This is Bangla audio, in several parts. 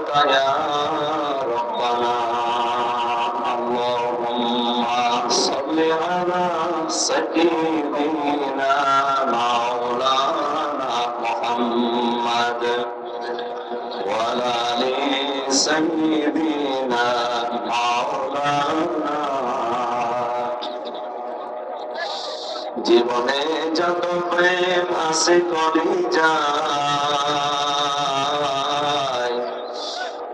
يا ربنا اللهم صل على سيدنا مولانا محمد وعلى آل سيدنا مولانا জীবনে যত প্রেম আছে করি যায়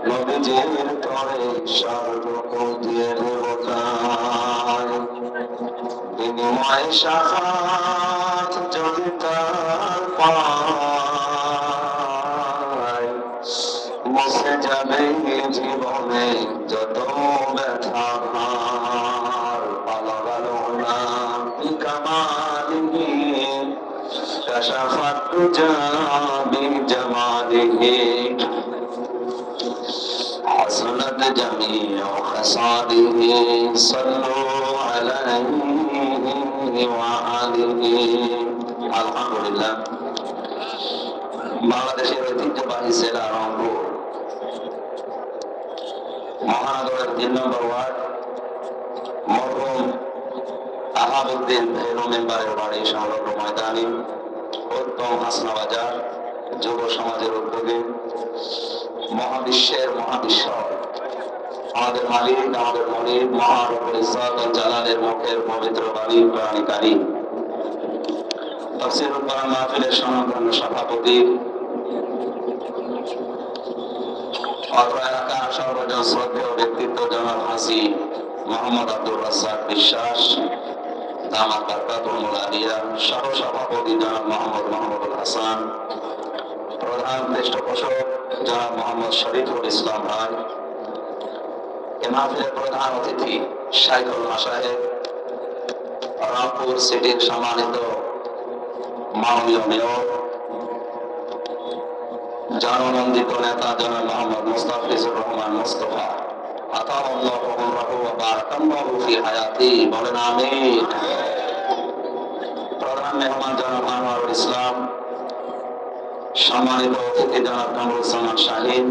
নবীজির তরে সর্বকুল দিয়ে দেবতায় বিনিময় শাফাত যদি তার পায় মুছে যাবে জীবনে যত ব্যথা كشفت الدجى بجماله حسنت جميع خصاله صلوا عليه وآله الحمد لله বাংলাদেশের ঐতিহ্যবাহী জেলা রংপুর মহানগরের 3 নম্বর ওয়ার্ড মরহুম আহাবুদ্দিন ভেনু মেম্বারের বাড়ি সংলগ্ন ময়দানে উত্তম হাসনা বাজার যুব সমাজের উদ্যোগে মহাবিশ্বের মহাবিশ্বর আমাদের মালিক আমাদের মনির মহারব্বুল ইজ্জত ওয়াল জালালের মুখের পবিত্র বাণী প্রাণীকারী তাফসীরুল কোরআন মাহফিলের সম্মানিত সভাপতি অত্র এলাকার সর্বজন শ্রদ্ধেয় ব্যক্তিত্ব জনাব হাজী মোহাম্মদ আব্দুর রাজ্জাক বিশ্বাস দামাত বারকাতুল মুলাদিয়া সহ সভাপতি জনাব মোহাম্মদ মাহমুদুল হাসান প্রধান পৃষ্ঠপোষক জনাব মোহাম্মদ শরীফুল ইসলাম ভাই এ মাহফিলের প্রধান অতিথি শাইখুল মাশায়েখ রংপুর সিটির সম্মানিত মাননীয় মেয়র জননন্দিত নেতা জনাব মোহাম্মদ মুস্তাফিজুর রহমান মুস্তফা আতাল্লাহু উমরাহু ওয়া বারাকাল্লাহু ফি হায়াতি বলেন আমিন। প্রধান মেহমান জনাব আনোয়ারুল ইসলাম, সম্মানিত অতিথি জনাব কামরুজ্জামান শাহীন,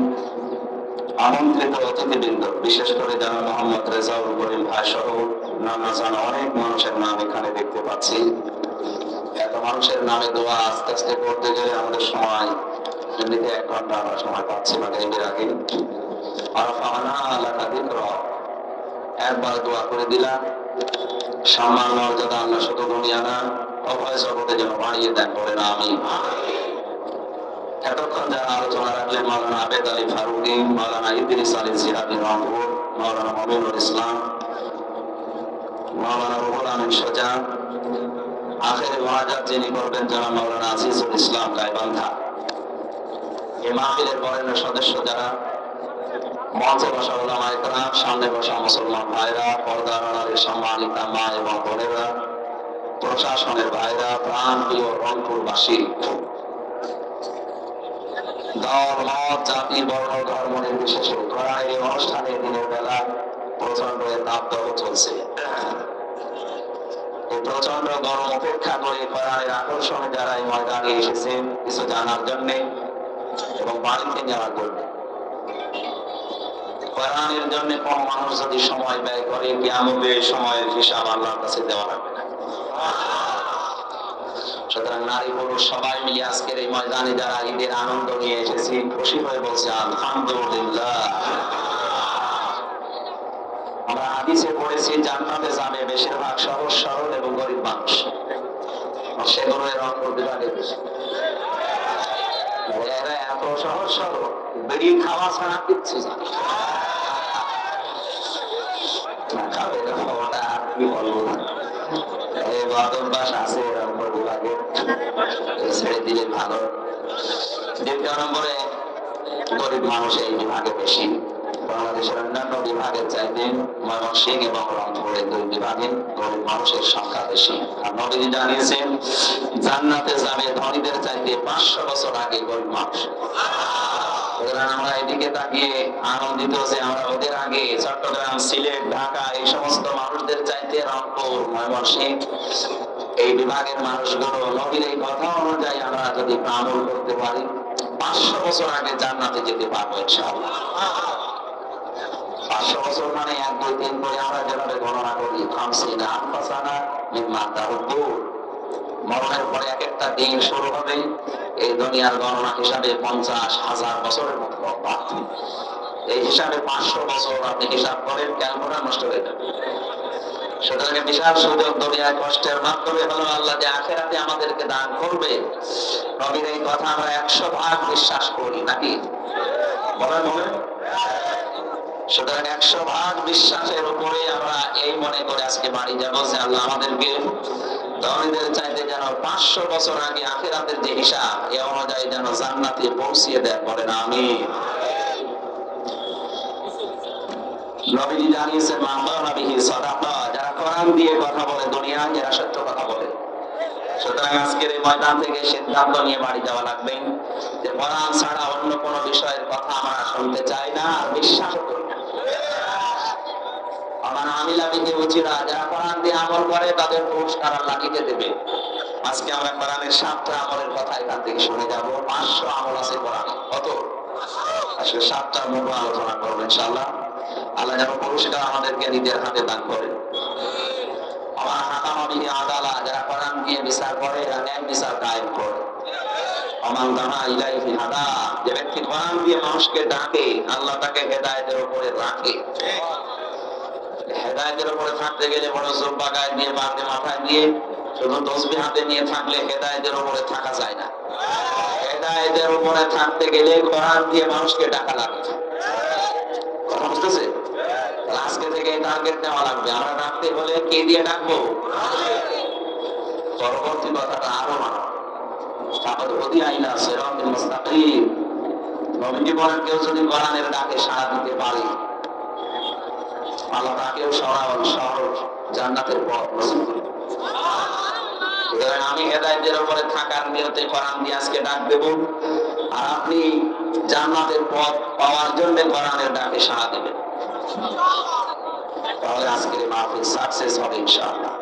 আমন্ত্রিত অতিথিবৃন্দ বিশেষ করে জনাব মোহাম্মদ রেজাউল করিম ভাই সহ নানা জানা অনেক মানুষের নাম এখানে দেখতে পাচ্ছি। এত মানুষের নামে দোয়া আস্তে আস্তে করতে গেলে আমাদের সময় এমনিতে 1 ঘন্টা আমরা সময় পাচ্ছি মাগরিবের আগে। একবার দোয়া করে দিলাম সম্মান মর্যাদা আল্লাহ শুধু দুনিয়া না অভয় জগতে যেন বাড়িয়ে দেন বলেন আমিন। এতক্ষণ যারা আলোচনা রাখলেন মাওলানা আবেদ আলী ফারুকী, মাওলানা ইদ্রিস আলী জিহাদি রংপুর, মাওলানা মমিনুল ইসলাম, মাওলানা রুহুল আমিন সোজা, আখেরে ওয়াজাত যিনি করবেন জনাব মাওলানা আজিজুল ইসলাম গাইবান্ধা। এই মাহফিলের বরেণ্য সদস্য যারা, মঞ্চে বসা উলামায়ে কেরাম, সামনে বসা মুসলমান ভাইরা, পর্দার আড়ালের সম্মানিতা মা এবং বোনেরা, প্রশাসনের ভাইরা, প্রাণ প্রিয় রংপুরবাসী, দল মত জাতি বর্ণ ধর্ম নির্বিশেষে এই অনুষ্ঠানে দিনের বেলা প্রচন্ড তাপদাহ চলছে। এই প্রচন্ড গরম উপেক্ষা করে কোরআনের আকর্ষণে যারা এই ময়দানে এসেছেন কিছু জানার জন্য এবং বাড়িতে যাওয়ার জন্য, কোরআনের জন্য কোন মানুষ যদি সময় ব্যয় করে কিয়ামতের সময়ের হিসাব আল্লাহর কাছে দেওয়া লাগবে না। সুতরাং নারী পুরুষ সবাই মিলে আজকের এই ময়দানে যারা ঈদের আনন্দ নিয়ে এসেছি খুশি হয়ে বলছে আলহামদুলিল্লাহ। আমরা হাদিসে পড়েছি জান্নাতে যাবে বেশিরভাগ সহজ সরল এবং গরিব মানুষ, সেগুলো রংপুর বিভাগে বেশি। এরা এত সহজ সরল, বেরিয়ে খাওয়া ছাড়া কিচ্ছু জানে খাবে ওটা কি বলবো, এই বাদনবাস আছে রংপুর বিভাগে, ছেড়ে দিলে ভালো। দ্বিতীয় নম্বরে গরিব মানুষ এই বিভাগে বেশি। বাংলাদেশের অন্যান্য বিভাগের চাইতে ময়মনসিংহ এবং রংপুরের 2 বিভাগে গরিব মানুষের সংখ্যা বেশি। আর নবীজি জানিয়েছেন জান্নাতে যাবে ধনীদের চাইতে 500 বছর আগে গরিব মানুষ। আমরা এদিকে তাকিয়ে আনন্দিত যে আমরা ওদের আগে চট্টগ্রাম, সিলেট, ঢাকা এই সমস্ত মানুষদের চাইতে রংপুর, ময়মনসিংহ এই বিভাগের মানুষগুলো নবীর এই কথা অনুযায়ী আমরা যদি আমল করতে পারি 500 বছর আগে জান্নাতে যেতে পারবো ইনশাআল্লাহ। দিন পরে আমরা যেভাবে গণনা করি খামসিনা আনফাসানা মিম্মা তাহুদ্দুর, মরণের পরে এক একটা দিন শুরু হবে এই দুনিয়ার গণনা হিসাবে 50,000 বছরের মতো লম্বা। এই হিসাবে 500 বছর আপনি হিসাব করেন, ক্যালকুলেটর নষ্ট হয়ে যাবে। সুতরাং বিশাল সুযোগ দুনিয়ায় কষ্টের মাধ্যমে হলো আল্লাহ যে আখিরাতে আমাদেরকে দান করবে। নবীর এই কথা আমরা 100% বিশ্বাস করি নাকি বলেন বলেন। সুতরাং 100% বিশ্বাসের উপরে আমরা এই মনে করে আজকে বাড়ি যাবো যে আল্লাহ আমাদেরকে ধনীদের চাইতে যেন 500 বছর আগে আখিরাতের যে হিসাব এ অনুযায়ী যেন জান্নাতে পৌঁছিয়ে দেয়, বলেন আমিন। নবীজি জানিয়েছেন মান কালা বিহি সাদাকা, যারা কোরআন দিয়ে কথা বলে দুনিয়ায় এরা সত্য কথা বলে। সুতরাং আজকের এই ময়দান থেকে সিদ্ধান্ত নিয়ে বাড়ি যাওয়া লাগবে যে কোরআন ছাড়া অন্য কোনো বিষয়ের কথা আমরা শুনতে চাই না আর বিশ্বাসও করি না। আমার আমিলা বিহি উচিরা, যারা কোরআন দিয়ে আমল করে তাদের পুরস্কার আল্লাহ দিতে দেবে। আজকে আমরা কোরআনের 7টা আমলের কথা এখান থেকে শুনে যাব। 500 আমল আছে কোরআনে, কত? আজকে 7টার মতো আলোচনা করবো ইনশাআল্লাহ। আল্লাহ যেন পুরস্কার আমাদেরকে নিজের হাতে দান করে। আমার হাকামা বিহি আদালা, যারা কোরআন দিয়ে বিচার করে এরা ন্যায় বিচার কায়েম করে। আমান দানা ইলাইহি হাদা, যে ব্যক্তি কোরআন দিয়ে মানুষকে ডাকে আল্লাহ তাকে হেদায়েতের উপরে রাখে। হেদায়েতের উপরে থাকতে গেলে বড় জুব্বা গায়ে দিয়ে বাঁধে মাথায় দিয়ে শুধু তসবিহ হাতে নিয়ে থাকলে হেদায়েতের উপরে থাকা যায় না। হেদায়েতের উপরে থাকতে গেলে কোরআন দিয়ে মানুষকে ডাকা লাগে। কথা বুঝতেছে? আজকে থেকে টার্গেট নেওয়া লাগবে। আমরা ডাকতে হলে কে দিয়ে ডাকবো? পরবর্তী কথাটা আরো মানো, নবীজি বলেন কেউ যদি কোরআনের ডাকে সাড়া দিতে পারে আল্লাহ তাকেও সহজ জান্নাতের পথ নসিব করে। সুতরাং আমি হেদায়েতের উপরে থাকার নিয়তে কোরআন দিয়ে আজকে ডাক দেব, আর আপনি জান্নাতের পথ পাওয়ার জন্য কোরআনের ডাকে সাড়া দেবেন। তাহলে আজকের মাহফিল সাকসেস হবে ইনশাআল্লাহ।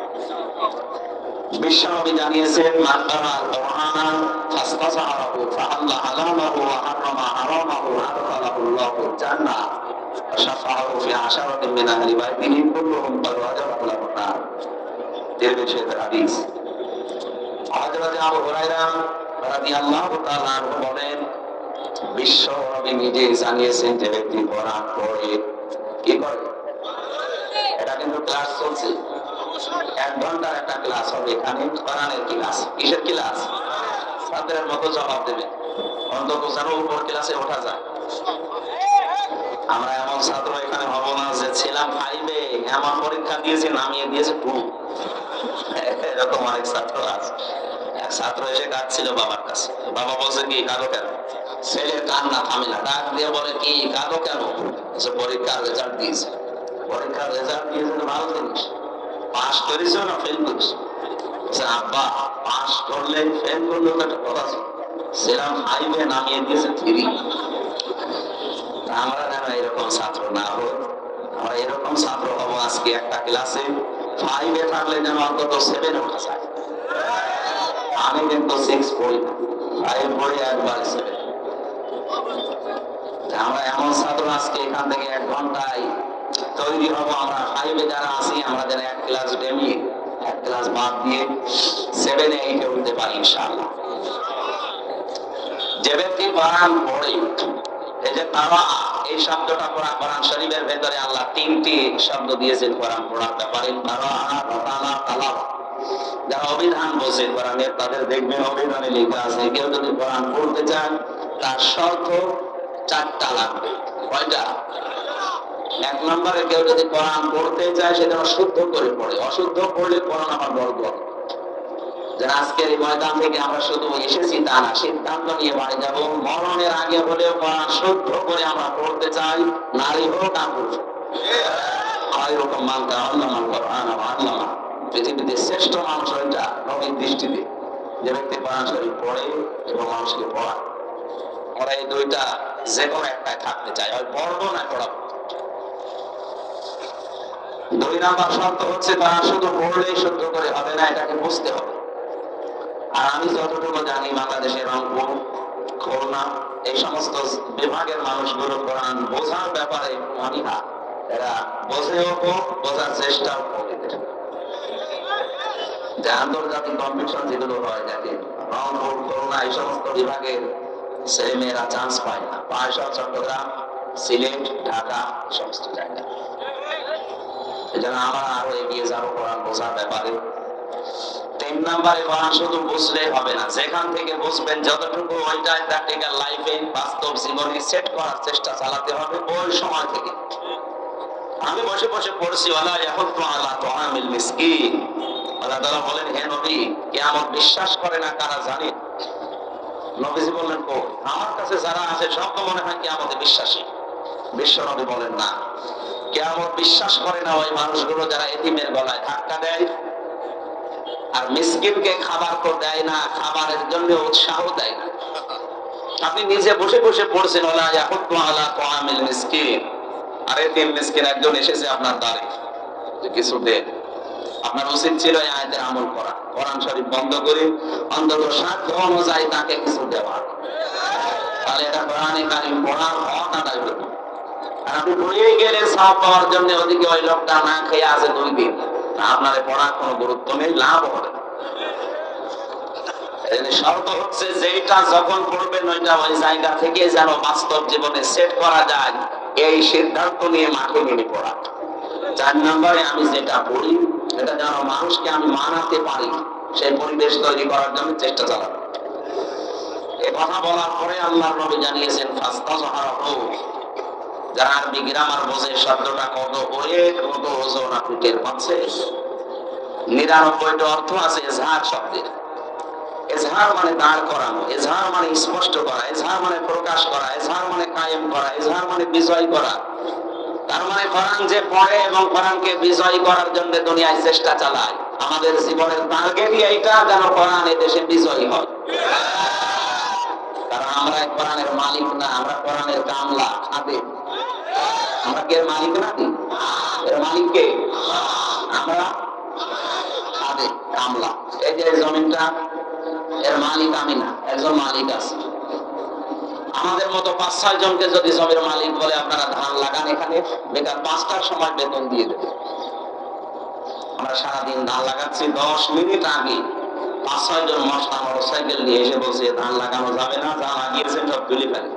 বিশ্বনবী জানিয়েছেন মান কারাআল কুরআনা ফাসতাসারাহু ফাআল্লা হালামাহু ওয়া হারামা হারামাহু আদখালাহুল্লাহু জান্নাহ ওয়া শাফাআহু ফি আশারাতিন মিন আহলি বাইতিহি কুল্লুহুম ক্বাদ ওয়াজাবাত লাহুন নার। তিরমিজি হাদিস। হযরত আবু হুরায়রা রাদিয়াল্লাহু তাআলা আনহু বলেন বিশ্বনবী নিজে জানিয়েছেন যে ব্যক্তি কোরআন পড়ে কি করে। এটা কিন্তু ক্লাস চলছে, 1 ঘন্টার একটা ক্লাস হবে এখানে। কোরআনের ক্লাস, কিসের ক্লাস? ছাত্রের মতো জবাব দেবে, অন্তত যেন উপর ক্লাসে ওঠা যায়। আমরা এমন ছাত্র এখানে হব না যে ছিলাম 5-এ এমন পরীক্ষা দিয়েছি নামিয়ে দিয়েছে 2। এরকম অনেক ছাত্র আছে। এক ছাত্র এসে কাঁদছিল বাবার কাছে। বাবা বলছে কি কাঁদো কেন? ছেলের কান্না থামে না, ডাক দিয়ে বলে কি কাঁদো কেন? পরীক্ষার রেজাল্ট দিয়েছে। পরীক্ষার রেজাল্ট দিয়েছে তো ভালো জিনিস, পাস করেছো না ফেল করেছো? আব্বা পাস করলে ফেল করলে তো একটা কথা ছিল, ছিলাম 5-এ নামিয়ে দিয়েছে 3। আমরা যেন এরকম ছাত্র না হই, আমরা এরকম ছাত্র হব আজকে একটা ক্লাসে 5-এ থাকলে যেন অন্তত 7-এ ওঠা যায়। আমি কিন্তু 6 পড়ি না, 5 পড়ি একবার 7। আমরা এমন ছাত্র আজকে এখান থেকে 1 ঘন্টায় তৈরি হব। আমরা 5-এ যারা আছি আমরা যেন 1 ক্লাস ডেমি 1 ক্লাস বাদ দিয়ে 7-এ 8-এ উঠতে পারি ইনশাআল্লাহ। যে ব্যক্তি কোরআন পড়ে, এই যে তারা, এই শব্দটা কোরআন শরীফের ভেতরে আল্লাহ 3টি শব্দ দিয়েছেন কোরআন পড়ার ব্যাপারে। তারা তালাওয়াত, যারা অভিধান বোঝে কোরআনের তাদের দেখবেন অভিধানে লেখা আছে কেউ যদি কোরআন পড়তে চান তার শর্ত 4টা লাগবে। কয়টা? 1 নম্বরে কেউ যদি কোরআন পড়তে চায় সেটা শুদ্ধ করে পড়ে, অশুদ্ধ পড়লে কোরআন আমার বর্গ। আজকের এই ময়দান থেকে আমরা শুধু এসেছি তা না, সিদ্ধান্ত নিয়ে বাড়ি যাবো। মরণের আগে হলেও কোরআন শুদ্ধ করে আমরা পড়তে চাই, নারী হোক না পুরুষ। এরকম মানতে আল্লামা কোরআন আল্লামা, পৃথিবীতে শ্রেষ্ঠ মানুষ ওইটা নবীর দৃষ্টিতে, যে ব্যক্তি কোরআন শরীফ পড়ে এবং মানুষকে পড়ায়। আমরা এই 2টা যে কোনো একটাই থাকতে চাই, হয় পড়বো না পড়াবো। 2 নাম্বার শর্ত হচ্ছে তারা শুধু পড়লেই শুদ্ধ করে হবে না, এটাকে বুঝতে হবে। আর আমি যতটুকু জানি বাংলাদেশের রংপুর, খুলনা এই সমস্ত বিভাগের মানুষগুলো কোরআন বোঝার ব্যাপারে অনীহা, এরা বোঝেও কম, বোঝার চেষ্টাও কম এদের। যে আন্তর্জাতিক কম্পিটিশন যেগুলো হয় দেখেন, রংপুর, খুলনা এই সমস্ত বিভাগের ছেলে মেয়েরা চান্স পায় না, পায় সব চট্টগ্রাম, সিলেট, ঢাকা এই সমস্ত জায়গায়। এজন্য আমরা আরো এগিয়ে যাবো কোরআন বোঝার ব্যাপারে। 3 নম্বরে কোরআন শুধু বুঝলে হবে না, যেখান থেকে বুঝবেন যতটুকু ওইটা প্র্যাকটিক্যাল লাইফে বাস্তব জীবনে সেট করার চেষ্টা চালাতে হবে ওই সময় থেকে। আমি বসে বসে পড়ছি ওয়ালা ইয়াহুদ্দু আলা তুআমিল মিসকিন। আল্লাহ তাআলা বলেন, হে নবী, কিয়ামত বিশ্বাস করে না কারা জানেন? নবীজি বললেন, কই আমার কাছে যারা আছে সব তো মনে হয় কিয়ামতে বিশ্বাসী। বিশ্ব নবী বলেন, না, কিয়ামত বিশ্বাস করে না ওই মানুষগুলো যারা এতিমের গলায় ধাক্কা দেয় আর মিসকিনকে খাবার তো দেয় না, খাবারের জন্য উৎসাহ দেয় না। আপনি নিজে বসে বসে পড়ছেন ওয়ালা ইয়াহুদ্দু আলা তুআমিল মিসকিন, আর এতিম মিসকিন একজন এসেছে আপনার দ্বারে যে কিছু দেন। আপনার উচিত ছিল এই আয়াতের আমল করা, কোরআন শরীফ বন্ধ করে অন্তত সাধ্য অনুযায়ী তাকে কিছু দেওয়া। তাহলে এটা কোরআনে কারীম পড়ার হক আদায় হতো। আর আপনি ভুলে গেলেন সওয়াব পাওয়ার জন্য ওদিকে ওই লোকটা না খেয়ে আছে 2 দিন, আপনার পড়ার কোনো গুরুত্ব নেই, লাভ হবে না। এই শর্ত হচ্ছে যেটা যখন পড়বেন ওইটা ওই জায়গা থেকে যেন বাস্তব জীবনে সেট করা যায়, এই সিদ্ধান্ত নিয়ে মাঠে নেমে পড়া। 4 নম্বরে আমি যেটা পড়ি এটা যেন মানুষকে আমি মানাতে পারি, সেই পরিবেশ তৈরি করার জন্য চেষ্টা চালাবো। এই কথা বলার পরে আল্লাহর নবী জানিয়েছেন ফাস্তাযহারাহু, যারা আরবি গ্রামার বোঝে শব্দটা কত ওয়েট কত ওজন আপনি টের পাচ্ছেন। 99টা অর্থ আছে এজহার শব্দের। এজহার মানে দাঁড় করানো, এজহার মানে স্পষ্ট করা, এজহার মানে প্রকাশ করা, এজহার মানে কায়েম করা, এজহার মানে বিজয় করা। তার মানে কোরআন যে পড়ে এবং কোরআনকে বিজয় করার জন্য দুনিয়ায় চেষ্টা চালায়, আমাদের জীবনের টার্গেটই এইটা যেন কোরআন এই দেশে বিজয়ী হয়। কারণ আমরা কোরআনের মালিক না, আমরা কোরআনের কামলা, খাদেম। আমরা কি এর মালিক নাকি? এর মালিক কে? আমরা খাদেম, কামলা। এই যে জমিনটা, এর মালিক আমি না, একজন মালিক আছে। আমাদের মতো 5-6 জনকে যদি জমির মালিক বলে আপনারা ধান লাগান এখানে, বেকার 5টার সময় বেতন দিয়ে দেবে। আমরা সারাদিন ধান লাগাচ্ছি, 10 মিনিট আগে 5-6 জন মশলা মোটরসাইকেল নিয়ে এসে বলছে ধান লাগানো যাবে না, যা লাগিয়েছেন সব তুলে ফেলে।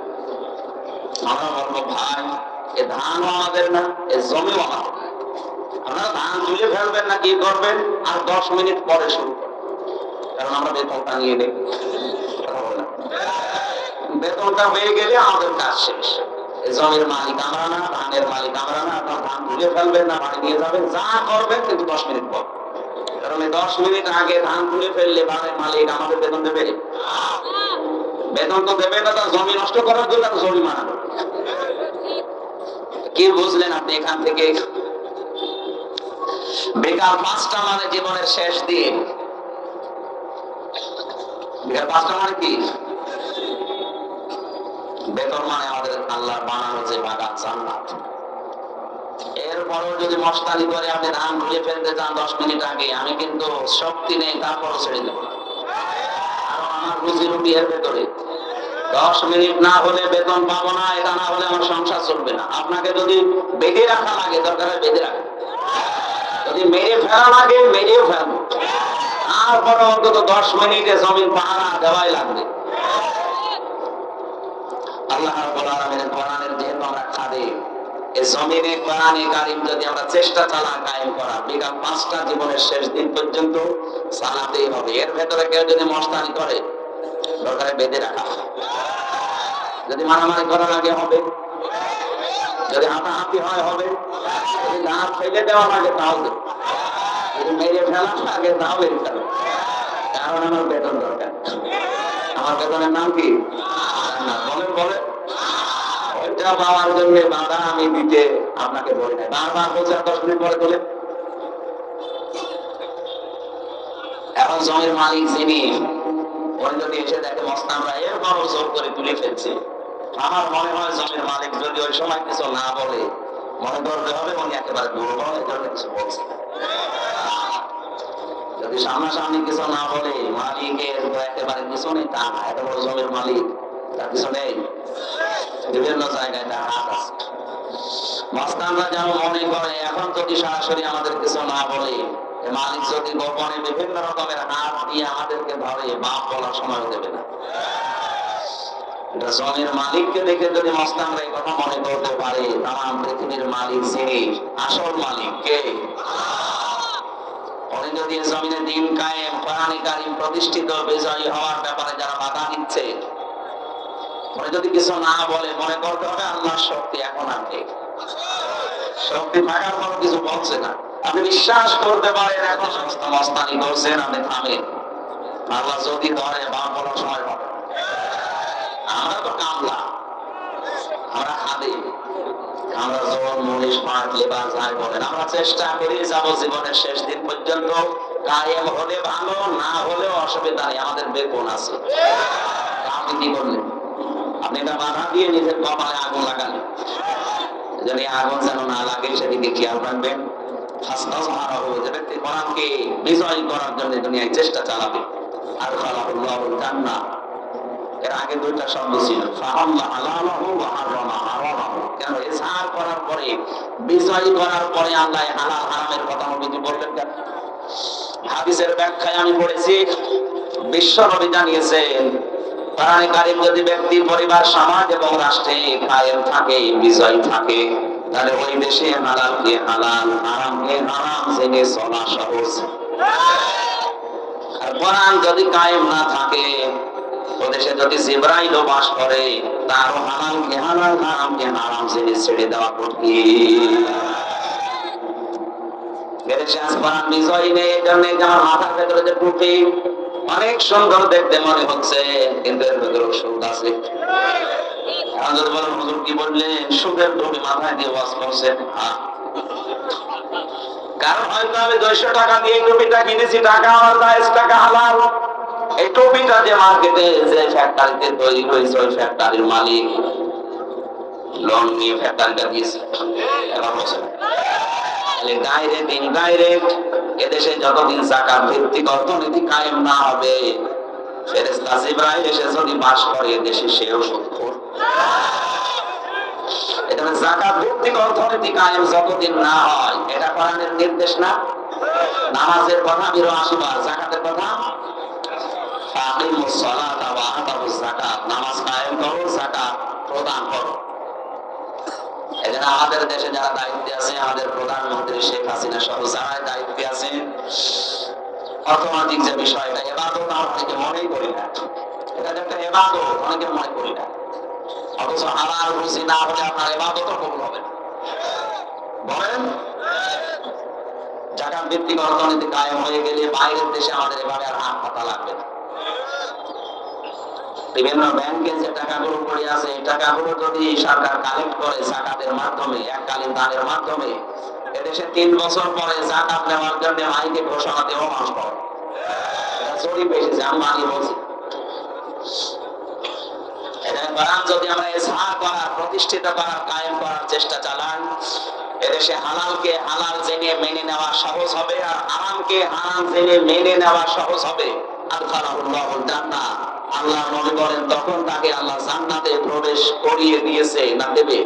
আমরা বলবো ভাই, এ ধানও আমাদের না, এ জমিও আমাদের না। আপনারা ধান তুলে ফেলবেন না কি করবেন, আর 10 মিনিট পরে শুরু করবেন, কারণ আমরা বেতনটা নিয়ে নেই। বেতনটা হয়ে গেলে আমাদের কাজ শেষ। জমির মালিক আমরা না, ধানের মালিক আমরা না। আপনার ধান তুলে ফেলবেন না, বাড়ি নিয়ে যাবেন, যা করবেন, কিন্তু 10 মিনিট পর। কারণ 10 মিনিট আগে ধান তুলে ফেললে ধানের মালিক আমাদের বেতন দেবে? বেতন তো দেবে না, তার জমি নষ্ট করার জন্য জরিমানা। কি বুঝলেন আপনি এখান থেকে? বেকার 5টা মানে জীবনের শেষ দিন। বেকার 5টা মানে কি? বেতন মানে আমাদের আল্লাহর বানানো যে বাগান জান্নাত। এরপরও যদি মস্তানি করে আপনি ধান ধুয়ে ফেলতে চান 10 মিনিট আগে, আমি কিন্তু শক্তি নেই, তারপরও ছেড়ে দেবো না। কারণ আমার রুজি রুটি এর ভেতরে। 10 মিনিট না হলে বেতন পাবো না, এটা না হলে আমার সংসার চলবে না। আপনাকে যদি বেঁধে রাখা লাগে, দরকার হয় বেঁধে রাখেন। যদি মেরে ফেলা লাগে, মেরেও ফেলবো। তারপরে অন্তত 10 মিনিটে জমিন পাহারা দেওয়াই লাগবে। আল্লাহ রাব্বুল আলামিনের কোরআনের যেহেতু আমরা খাদেম, এই জমিনে কোরআনে কারীম যদি আমরা চেষ্টা চালাই কায়েম করা, বিগত 5টা জীবনের শেষ দিন পর্যন্ত চালাতেই হবে। এর ভেতরে কেউ যদি মস্তানি করে, দরকারে বেঁধে রাখা। যদি মারামারি করা লাগে হবে, যদি হাতাহাতি হয় হবে, যদি দাঁত ফেলে দেওয়া লাগে তাও দেবে, যদি মেরে ফেলা লাগে তাও মেরে ফেলে। কারণ আমার বেতন দরকার। আমার বেতনের নাম কি? বলেন বলেন। ওইটা পাওয়ার জন্য বাধা আমি দিতে আপনাকে বলি না, বারবার বলছে 10 মিনিট পরে বলে। এখন জমির মালিক যিনি, উনি যদি এসে দেখে মস্ত আমরা এরপরও জোর করে তুলে ফেলছি, আমার মনে হয় জমির মালিক যদি ওই সময় কিছু না বলে, মনে করতে হবে উনি একেবারে দুর্বল, এই জন্য কিছু বলছে। যদি সামনাসামনি কিছু না বলে, মালিকের একেবারে কিছু নেই তা না, এত বড় জমির মালিক, তার কিছু নেই, বিভিন্ন জায়গায় তার হাত আছে। মাস্তানরা যেন মনে করে এখন যদি সরাসরি আমাদের কিছু না বলে, মালিক যদি গোপনে বিভিন্ন রকমের হাত দিয়ে আমাদেরকে ধরে, বাপ বলার সময় দেবে না। জমির মালিককে দেখে যদি মস্তানরা এই কথা মনে করতে পারে, তাম পৃথিবীর মালিক যিনি, আসল মালিক কে? উনি যদি জমিনে দিন কায়েম, কোরআন কারীম প্রতিষ্ঠিত, বিজয়ী হওয়ার ব্যাপারে যারা বাধা দিচ্ছে, উনি যদি কিছু না বলে, মনে করতে হবে আল্লাহর শক্তি এখন আছে। শক্তি থাকার পর কিছু বলছে না। আপনি বিশ্বাস করতে পারেন এখন সমস্ত মস্তানি করছেন, আপনি থামেন। আল্লাহ যদি ধরে, বাপ বলার সময় হবে। আমরা তো কামলা, আমরা খাদি, আমরা জোর মনীষ পাট লেবার যাই বলেন, আমরা চেষ্টা করি যাব জীবনের শেষ দিন পর্যন্ত কায়েম হলে ভালো, না হলেও অসুবিধা নেই, আমাদের বেতন আছে। আপনি কি করলেন? আপনি এটা বাধা দিয়ে নিজের কপালে আগুন লাগালেন, যেন আগুন যেন না লাগে সেদিকে খেয়াল রাখবেন। যে ব্যক্তি কোরআনকে বিজয় করার জন্য দুনিয়ায় চেষ্টা চালাবে, আর খালাকুল্লাহুল জান্নাহ, এর আগে দুইটা শব্দ ছিল, ফাহাল্লা হালালাহু ওয়া হারামা হারামাহু। কেন ইজহার করার পরে, বিজয় করার পরে আল্লাহ হালাল হারামের কথা নবীজি বললেন কেন? হাদিসের ব্যাখ্যায় আমি পড়েছি, বিশ্ব নবী জানিয়েছেন, কোরআনে কারীম যদি ব্যক্তি, পরিবার, সমাজ এবং রাষ্ট্রে কায়েম থাকে, বিজয় থাকে, তাহলে ওই দেশে হালালকে হালাল, হারামকে হারাম জেনে চলা সহজ। আর কোরআন যদি কায়েম না থাকে, ও দেশে যদি জিবরাইল বাস করে, তার হালালকে হালাল, হারামকে হারাম জেনে ছেড়ে দেওয়া কঠিন। এদেশে আজ কোরআন বিজয় নেই, এই জন্য আমার মাথার ভেতরে যে টুপি অনেক সুন্দর দেখতে মনে হচ্ছে, কিন্তু এর ভেতরে সুদ আছে। হুজুর কি বললেন? সুদের টুপি মাথায় দিয়ে ওয়াজ করছেন। কারণ হয়তো আমি 200 টাকা দিয়ে এই টুপিটা কিনেছি, টাকা আমার দায়েজ, টাকা হালাল। এই টুপিটা যে মার্কেটে, যে ফ্যাক্টরিতে তৈরি হয়েছে, ওই ফ্যাক্টরির মালিক লোন নিয়ে ফ্যাক্টরিটা দিয়েছে। ডাইরেক্ট ইনডাইরেক্ট এদেশে যতদিন যাকাত ভিত্তিক অর্থনীতি কায়েম না হবে, ফেরেশতা জিবরাইল এসে যদি বাস করে দেশে, সেও সুদখোর। এখানে যাকাত ভিত্তিক অর্থনীতি কায়েম যতদিন না হয়, এটা কোরআনের নির্দেশ না? নামাজের কথা 82 বার, যাকাতের কথা আকিমুস সালাতা ওয়া আতাউজ যাকাত, নামাজ কায়েম করো, যাকাত প্রদান করো। এখানে আমাদের দেশে যারা দায়িত্বে আছে, আমাদের প্রধানমন্ত্রী শেখ হাসিনা সহ যারা দায়িত্বে আছেন, অর্থনৈতিক যে বিষয়টা, ইবাদত অনেকে মনেই করি না, এটা একটা ইবাদত, অনেকে মনে করি না। অথচ হালাল রুজি না হলে আপনার ইবাদতও কবুল হবে না। বলেন, যাকাত ভিত্তিক অর্থনীতি কায়েম হয়ে গেলে বাইরের দেশে আমাদের এভাবে আর হাত পাতা লাগবে না। বিভিন্ন ব্যাংকে যে টাকাগুলো পড়ে আছে, এই টাকাগুলো যদি সরকার কালেক্ট করে যাকাতের মাধ্যমে, এককালীন দানের মাধ্যমে, এদেশে 3 বছর পরে যাকাত নেওয়ার জন্য মাইকে ঘোষণা দেওয়া মানুষ পাবে। জরিপ এসেছে, আমি মানি বলছি। যদি আমরা ইজহার করার, প্রতিষ্ঠিত করার, কায়েম করার চেষ্টা চালাই, এদেশে হালালকে হালাল জেনে মেনে নেওয়া সহজ হবে, আর হারামকে হারাম জেনে মেনে নেওয়া সহজ হবে। আদখালাহুল্লাহুল জান্নাহ, আল্লাহ নবী বলেন, তখন তাকে আল্লাহ জান্নাতে প্রবেশ করিয়ে দিয়েছে, না দেবে?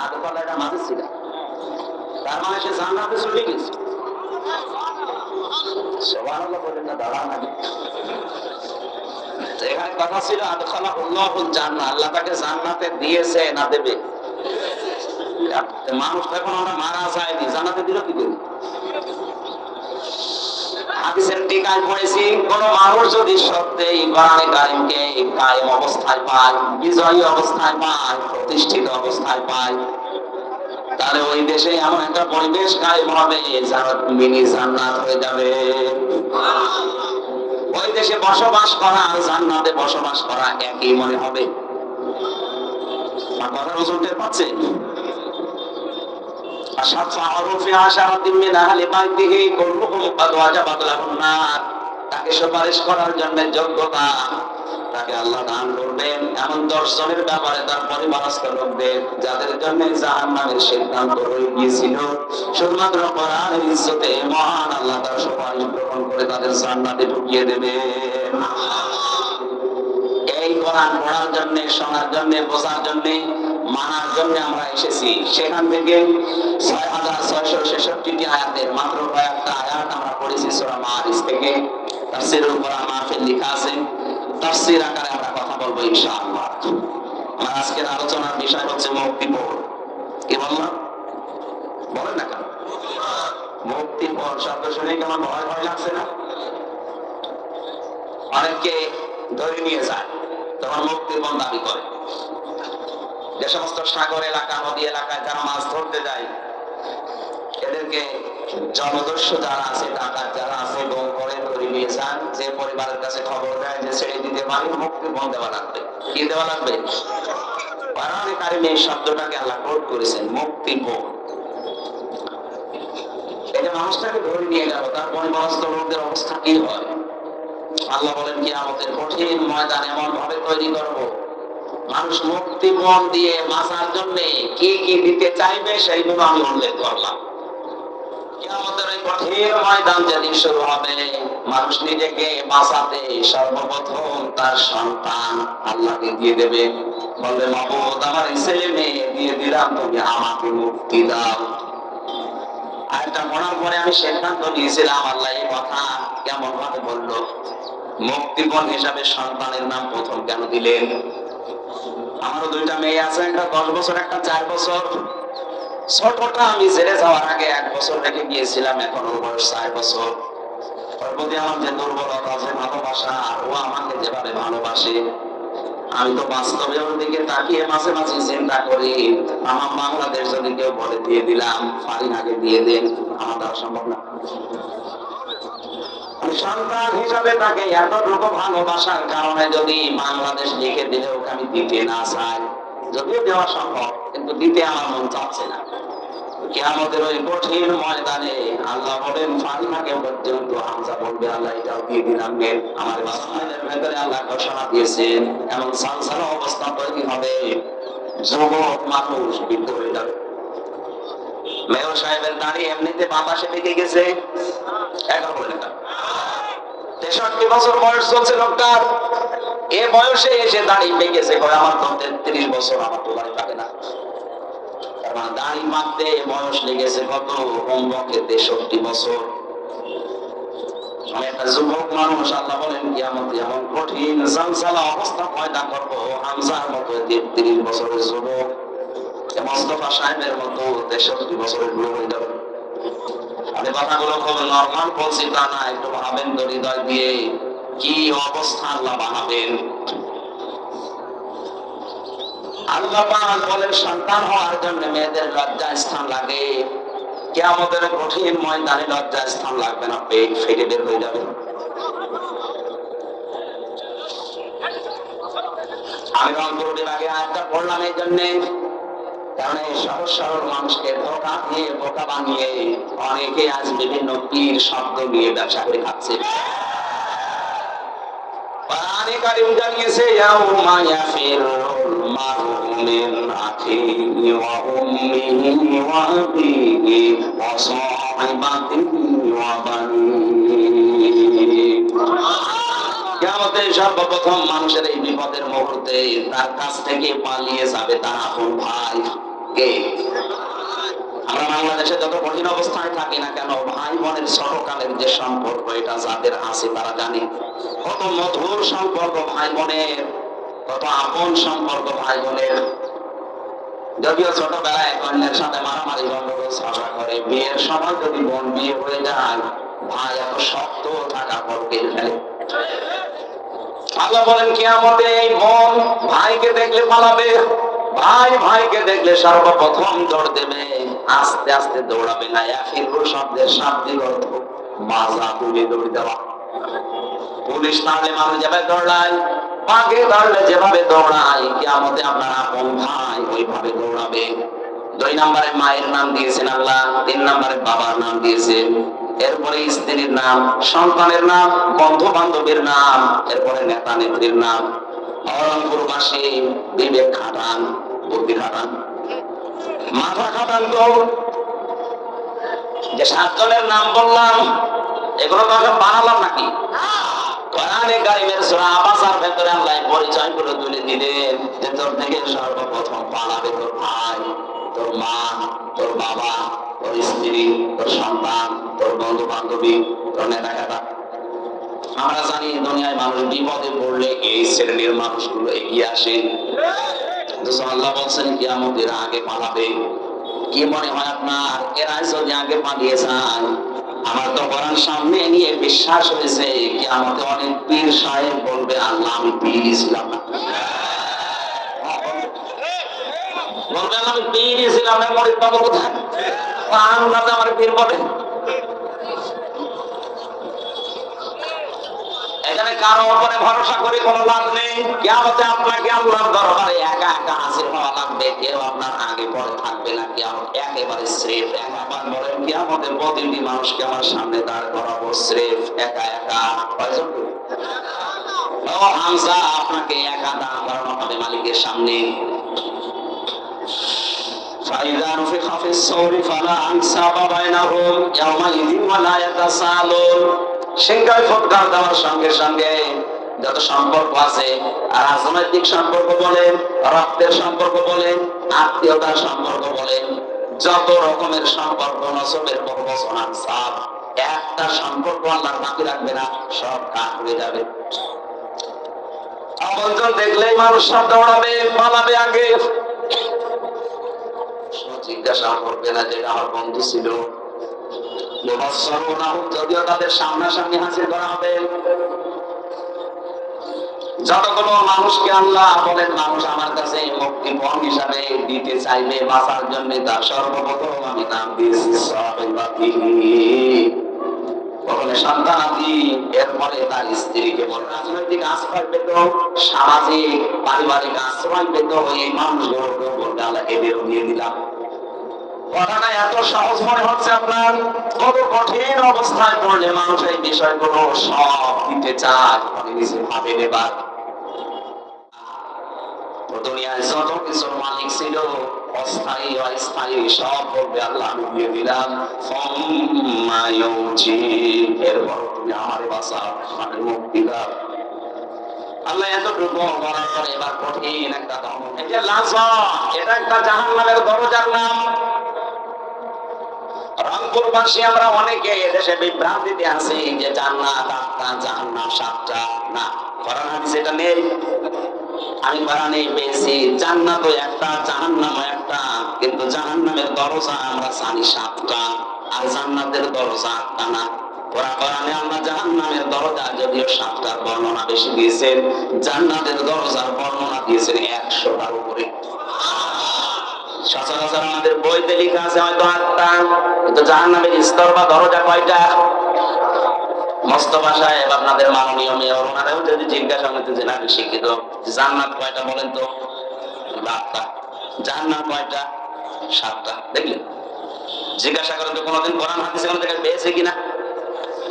আদখালাটা মানে ছিল, তার মানে সে জান্নাতে চলে গেছে। সুবহানাল্লাহ বলেন না, দাঁড়া না। এখানে কথা ছিল আদখালাহুল্লাহুল জান্নাহ, আল্লাহ তাকে জান্নাতে দিয়েছে, না দেবে? মানুষ এখন আমরা মারা যায়নি, জান্নাতে দিল কি করে? হাদিসের টিকায় পড়েছি, কোন মানুষ যদি সত্যিই কোরআনে কারীমকে কায়েম অবস্থায় পায়, বিজয়ী অবস্থায় পায়, প্রতিষ্ঠিত অবস্থায় পায়, তাহলে ওই দেশে এমন একটা পরিবেশ কায়েম হবে যারা মিনি জান্নাত হয়ে যাবে। ওই দেশে বসবাস করা আর জান্নাতে বসবাস করা একই মনে হবে। কথা বুঝতে পারছেন? তাকে সুপারিশ করার জন্য যোগ্যতা তাকে আল্লাহ দান করবেন এমন 10 জনের ব্যাপারে তার পরিবারস্থ লোকদের, যাদের জন্য জাহান্নামের সিদ্ধান্ত হয়ে গিয়েছিল, শুধুমাত্র কোরআনের ইজ্জতে মহান আল্লাহ তার সুপারিশ গ্রহণ করে তাদের জান্নাতে ঢুকিয়ে দেবেন। এই কোরআন পড়ার জন্য, শোনার জন্য, বোঝার জন্য, মানার জন্য আমরা এসেছি। সেখান থেকে 6666টি আয়াতের মাত্র কয়েকটা আয়াত আমরা পড়েছি সূরা মাআরিজ থেকে। তাফসীরুল কোরআন মাহফিল লেখা আছে, তাফসীর আকারে আমরা কথা বলবো ইনশাআল্লাহ। আমার আজকের আলোচনার বিষয় হচ্ছে মুক্তিপণ। কি বললাম? বলেন না কেন? মুক্তিপণ শব্দ শুনে কেমন ভয় ভয় লাগছে না? অনেককে ধরে নিয়ে যায়, তখন মুক্তিপণ দাবি করে। যে সমস্ত সাগর এলাকা, নদী এলাকায় যারা মাছ ধরতে যায়, এদেরকে জলদস্যু যারা আছে, ডাকাত যারা আছে, গোল করে ধরে নিয়ে যান। যে পরিবারের কাছে খবর দেয় যে ছেড়ে দিতে পারি, মুক্তিপণ দেওয়া লাগবে। কি দেওয়া লাগবে? কোরআনে কারিমে এই শব্দটাকে আল্লাহ কোট করেছেন, মুক্তিপণ। এই যে মানুষটাকে ধরে নিয়ে গেল, তার পরিবারস্থ লোকদের অবস্থা কি হয়? আল্লাহ বলেন কিয়ামতের কঠিন ময়দান এমন ভাবে তৈরি করব, মানুষ মুক্তিপণ দিয়ে বাঁচার জন্য কি কি দিতে চাইবে সেইগুলো আমি উল্লেখ করলাম। কিয়ামতের এই কঠিন ময়দান যেদিন শুরু হবে, মানুষ নিজেকে বাঁচাতে সর্বপ্রথম তার সন্তান আল্লাহকে দিয়ে দেবে। বলবে, মাবুদ, আমার ছেলে মেয়ে দিয়ে দিলাম, তুমি আমাকে মুক্তি দাও। আরেকটা পড়ার পরে আমি সিদ্ধান্ত নিয়েছিলাম, আল্লাহ এই কথা কেমন ভাবে বললো, মুক্তিপণ হিসাবে সন্তানের নাম প্রথম কেন দিলেন? আমারও দুইটা মেয়ে আছে, একটা 10 বছর, একটা 4 বছর। ছোটটা আমি ছেড়ে যাওয়ার আগে 1 বছর রেখে গিয়েছিলাম, এখন ওর বয়স 4 বছর। ওর প্রতি আমার যে দুর্বলতা আছে, ভালোবাসা, ও আমাকে যেভাবে ভালোবাসে, আমি তো বাস্তবে ওর দিকে তাকিয়ে মাঝে মাঝে চিন্তা করি, আমার বাংলাদেশ যদি কেউ বলে দিয়ে দিলাম, ফারিন আগে দিয়ে দেন, আমার দ্বারা সম্ভব না। সন্তান হিসাবে তাকে এতটুকু ভালোবাসার কারণে যদি বাংলাদেশ লিখে দিলে ওকে আমি দিতে না চাই, যদিও দেওয়া সম্ভব, কিন্তু দিতে আমার মন চাচ্ছে না। কিয়ামতের ওই কঠিন ময়দানে আল্লাহ বলেন, ফারিনাকে পর্যন্ত হামজা বলবে, আল্লাহ এটাও দিয়ে দিলাম। আমার বাস্তবের ভেতরে আল্লাহ ঘোষণা দিয়েছেন, এমন সালসালা অবস্থা তৈরি হবে, যুবক মানুষ বৃদ্ধ হয়ে যাবে। মেয়র সাহেবের দাড়ি এমনিতে বাতাসে লেগে গেছে, এখন বলে না, 63 বছর বয়স চলছে লোকটার। এ বয়সে এসে দাড়ি পেকেছে, আমার তো 33 বছর, আমার তো দাড়ি পাকে না। দাড়ি মারতে বয়স লেগেছে কত? কমপক্ষে 63 বছর। আমি একটা যুবক মানুষ, আল্লাহ বলেন কিয়ামতে এমন কঠিন সালসালা অবস্থা পয়দা করবো, হামজার মতো 33 বছরের যুবক, মোস্তফা সাহেবের মতো 63 বছরের বুড়ো হয়ে যাবে। আমি কথাগুলো খুব নরমাল বলছি তা না, একটু ভাবেন তো হৃদয় দিয়ে, কি অবস্থা আল্লাহ বানাবেন। আল্লাহ পাক বলেন, সন্তান হওয়ার জন্য মেয়েদের লজ্জা স্থান লাগে, কিয়ামতের কঠিন ময়দানে লজ্জা স্থান লাগবে না, পেট ফেটে বের হয়ে যাবে। আমি রংপুর বিভাগে আয়াতটা পড়লাম এই জন্য, কারণ এই সহজ সরল মানুষকে ধোঁকা দিয়ে, বোকা বানিয়ে অনেকে আজ বিভিন্ন পীর শব্দ নিয়ে ব্যবসা করে খাচ্ছে। কোরআনে কারীম জানিয়েছে, ইয়াউমা ইয়াফিরুল মারউ মিন আখিহি ওয়া উম্মিহি ওয়া আবিহি ওয়া সাহিবাতিহি ওয়া বানিহি। কিয়ামতে সর্বপ্রথম মানুষের এই বিপদের মুহূর্তে তার কাছ থেকে পালিয়ে যাবে তার আপন ভাই। কে? আমরা বাংলাদেশে যত কঠিন অবস্থায় থাকি না কেন, ভাই বোনের ছোটকালের যে সম্পর্ক, এটা যাদের আছে তারা জানে কত মধুর সম্পর্ক ভাই বোনের, কত আপন সম্পর্ক ভাই বোনের। যদিও ছোটবেলায় কন্যার সাথে মারামারি গন্ডগোল ঝগড়া করে, বিয়ের সময় যদি বোন বিয়ে হয়ে যায়, ভাই এত শক্ত থাকা পরকে ফেলে। আল্লাহ বলেন, কিয়ামতে এই বোন ভাইকে দেখলে পালাবে, ভাই ভাইকে দেখলে সর্বপ্রথম দৌড় দেবে, আস্তে আস্তে দৌড়াবে না। ইয়াফিরু শব্দের শাব্দিক অর্থ মাজা তুলে দৌড় দেওয়া। পুলিশ তাহলে মানুষ যেভাবে দৌড়ায়, পাকে ধরলে যেভাবে দৌড়ায়, কিয়ামতে আপনার আপন ভাই ওইভাবে দৌড়াবে। 2 নম্বরে মায়ের নাম দিয়েছেন আল্লাহ, 3 নম্বরে বাবার নাম দিয়েছেন, এরপরে স্ত্রীর নাম, সন্তানের নাম, বন্ধু বান্ধবের নাম, এরপরে নেতা নেত্রীর নাম। অরণপুরবাসী বিবেক খাটান, বুদ্ধি খাটান, মাথা খাটান। তো যে 7 জনের নাম বললাম, এগুলো তো বানালাম নাকি? কোরআনে কারিমের সূরা আবাসার ভেতরে আল্লাহ পরিচয় করে তুলে দিলেন যে তোর থেকে সর্বপ্রথম পালাবে তোর ভাই, তোর মা, তোর বাবা, তোর স্ত্রী, তোর সন্তান, তোর বন্ধু বান্ধবী, তোর নেতা খেতা। আমরা জানি দুনিয়ায় মানুষ বিপদে পড়লে এই শ্রেণীর মানুষগুলো এগিয়ে আসে। আল্লাহ বলছেন কিয়ামতের আগে পালাবে। কি মনে হয় আপনার এরা যদি আগে পালিয়ে যায়? আমার তো কোরআন সামনে নিয়ে বিশ্বাস হয়েছে কিয়ামতে অনেক পীর সাহেব বলবে আল্লাহ আমি পীরই ছিলাম না, বলবে আল্লাহ আমি পীরই ছিলাম না, মরিদ পাবো কোথায়? আল্লাহ আমার পীর বলে। এখানে কারো উপরে ভরসা করে কোনো লাভ নেই। কিয়ামতে আপনাকে আল্লাহর দরবারে একা একা হাজির হওয়া লাগবে, কেউ আপনার আগে পরে থাকবে না। কিয়ামত একেবারে স্রেফ একা। বলেন কিয়ামতে প্রতিটি মানুষকে আমার সামনে দাঁড় করাবো স্রেফ একা একা। কয়জন? ও হামজা, আপনাকে একা দাঁড় করানো হবে মালিকের সামনে। فإذا نفخ في الصور فلا أنساب بينهم يومئذ ولا يتساءلون। সিংহায় ফুৎকার দেওয়ার সঙ্গে সঙ্গে যত সম্পর্ক আছে, রাজনৈতিক সম্পর্ক বলেন, রক্তের সম্পর্ক বলেন, আত্মীয়তার সম্পর্ক বলেন, যত রকমের সম্পর্ক নসবের বহুবচন আনসাব, একটা সম্পর্ক আল্লাহ বাকি রাখবে না, সব কাট হয়ে যাবে। আপনজন দেখলেই মানুষ সব দৌড়াবে, পালাবে আগে। জিজ্ঞাসা করবে না যে আমার বন্ধু ছিল, যদিও তাদের সামনাসামনি হাজির করা হবে। যতগুলো মানুষকে আল্লাহ বলেন মানুষ আমার কাছে মুক্তিপণ হিসাবে দিতে চাইবে বাঁচার জন্য, তার সর্বপ্রথম আমি নাম দিয়েছি প্রথমে সন্তানাদি, এরপরে তার স্ত্রীকে বলে। রাজনৈতিক আশ্রয় পেত, সামাজিক পারিবারিক আশ্রয় পেত, এই মানুষগুলোকে বলতে আল্লাহ এদেরও দিয়ে দিলাম। কথাটা এত সহজ মনে হচ্ছে আপনার? কত কঠিন অবস্থায় পড়লে মানুষ এই বিষয়গুলো সব দিতে চায়, নিজে ভাবে নেবার। দুনিয়ায় যত কিছুর মালিক ছিল, অস্থায়ী অস্থায়ী, সব বলবে আল্লাহ আমি দিয়ে দিলাম। এরপর তুমি আমার বাঁচা, আমাদের মুক্তি দাও। আল্লাহ এতটুকু করার পরে এবার কঠিন একটা ধর্ম, এই যে লাজা, এটা একটা জাহান্নামের দরজার নাম। রংপুরবাসী আমরা অনেকে দেশে বিভ্রান্তিতে আছি যে জান্নাত আটটা, জাহান্নাম সাতটা। না, কোরআন হাদিসে এটা নেই। আমি কোরআনে পেয়েছি জান্নাতও একটা, জাহান্নামও একটা, কিন্তু জাহান্নামের দরজা আমরা জানি সাতটা, আর জান্নাতের দরজা আটটা না। কোরআনে আল্লাহ জাহান্নামের দরজা যদিও সাতটার বর্ণনা বেশি দিয়েছেন, জান্নাতের দরজার বর্ণনা দিয়েছেন 100টার উপরে। সচরাচর আমাদের বইতে লেখা আছে হয়তো 8টা, কিন্তু জাহান্নামের স্তর বা দরজা কয়টা? মোস্তফা সাহেব, আপনাদের মাননীয় মেয়র, ওনারাও যদি জিজ্ঞাসা করতে যে আমি শিক্ষিত, জান্নাত কয়টা বলেন তো? 8টা। জাহান্নাম কয়টা? 7টা। দেখলেন? জিজ্ঞাসা করেন তো কোনোদিন কোরআন হাদিসে কোনো জায়গায় পেয়েছে কিনা?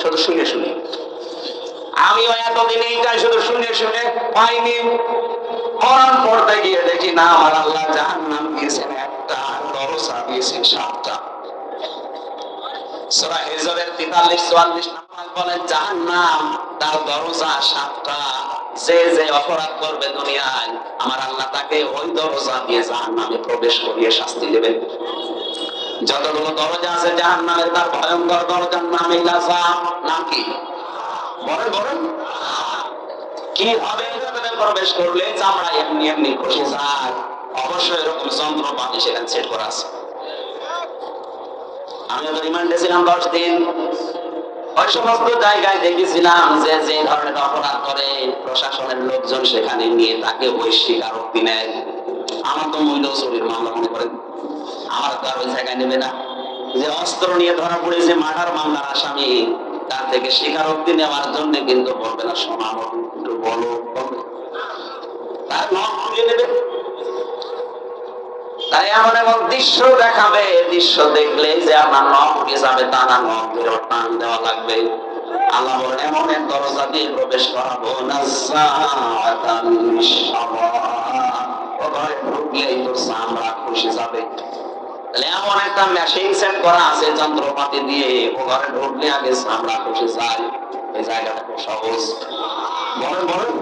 শুধু শুনে শুনে। আমিও এতদিন এইটাই শুধু শুনে শুনে পাইনি। কোরআন পড়তে গিয়ে দেখি না, আমার আল্লাহ জাহান্নাম দিয়েছেন একটা, দরজা দিয়েছেন 7টা। সূরা হিজরের 43-44 নম্বর বলেন জাহান্নাম তার দরজা 7টা। যে যে অপরাধ করবে দুনিয়ায়, আমার আল্লাহ তাকে ওই দরজা দিয়ে জাহান্নামে প্রবেশ করিয়ে শাস্তি দেবেন। যতগুলো দরজা আছে জাহান্নামের, তার ভয়ঙ্কর দরজার নাম লাজা। নাম কি? বলেন বলেন। কি হবে প্রবেশ করলে? চামড়া এমনি এমনি খসে যায়। অবশ্যই এরকম যন্ত্রপাতি সেখানে সেট করা আছে। আমি তো রিমান্ডে ছিলাম 10 দিন। ওই সমস্ত জায়গায় দেখেছিলাম যে যে ধরনের অপরাধ করে প্রশাসনের লোকজন সেখানে নিয়ে তাকে ওই স্বীকারোক্তি নেয়। আমার তো মূল্য চুরির মামলা মনে করেন, আমার তো আর ওই জায়গায় নেবে না। যে অস্ত্র নিয়ে ধরা পড়েছে মার্ডার মামলার আসামি, তার থেকে স্বীকারোক্তি নেওয়ার জন্য কিন্তু বলবে না শোনা একটু বলো, বলবে তার নখ খুলে নেবে। তাই এমন এমন দৃশ্য দেখাবে, দৃশ্য দেখলে যে আপনার নখ উঠে যাবে, তা না, নখ ধরে টান দেওয়া লাগবে। আল্লাহ বলেন এমন এক দরজা দিয়ে প্রবেশ করাবো না, ঢুকলেই তোর চামড়া খসে যাবে। এমন একটা মেশিন সেট করা আছে যন্ত্রপাতি দিয়ে, ও ঘরে ঢুকলে আগে চামড়া খসে যায়। এই জায়গাটা খুব সহজ। বলেন বলেন,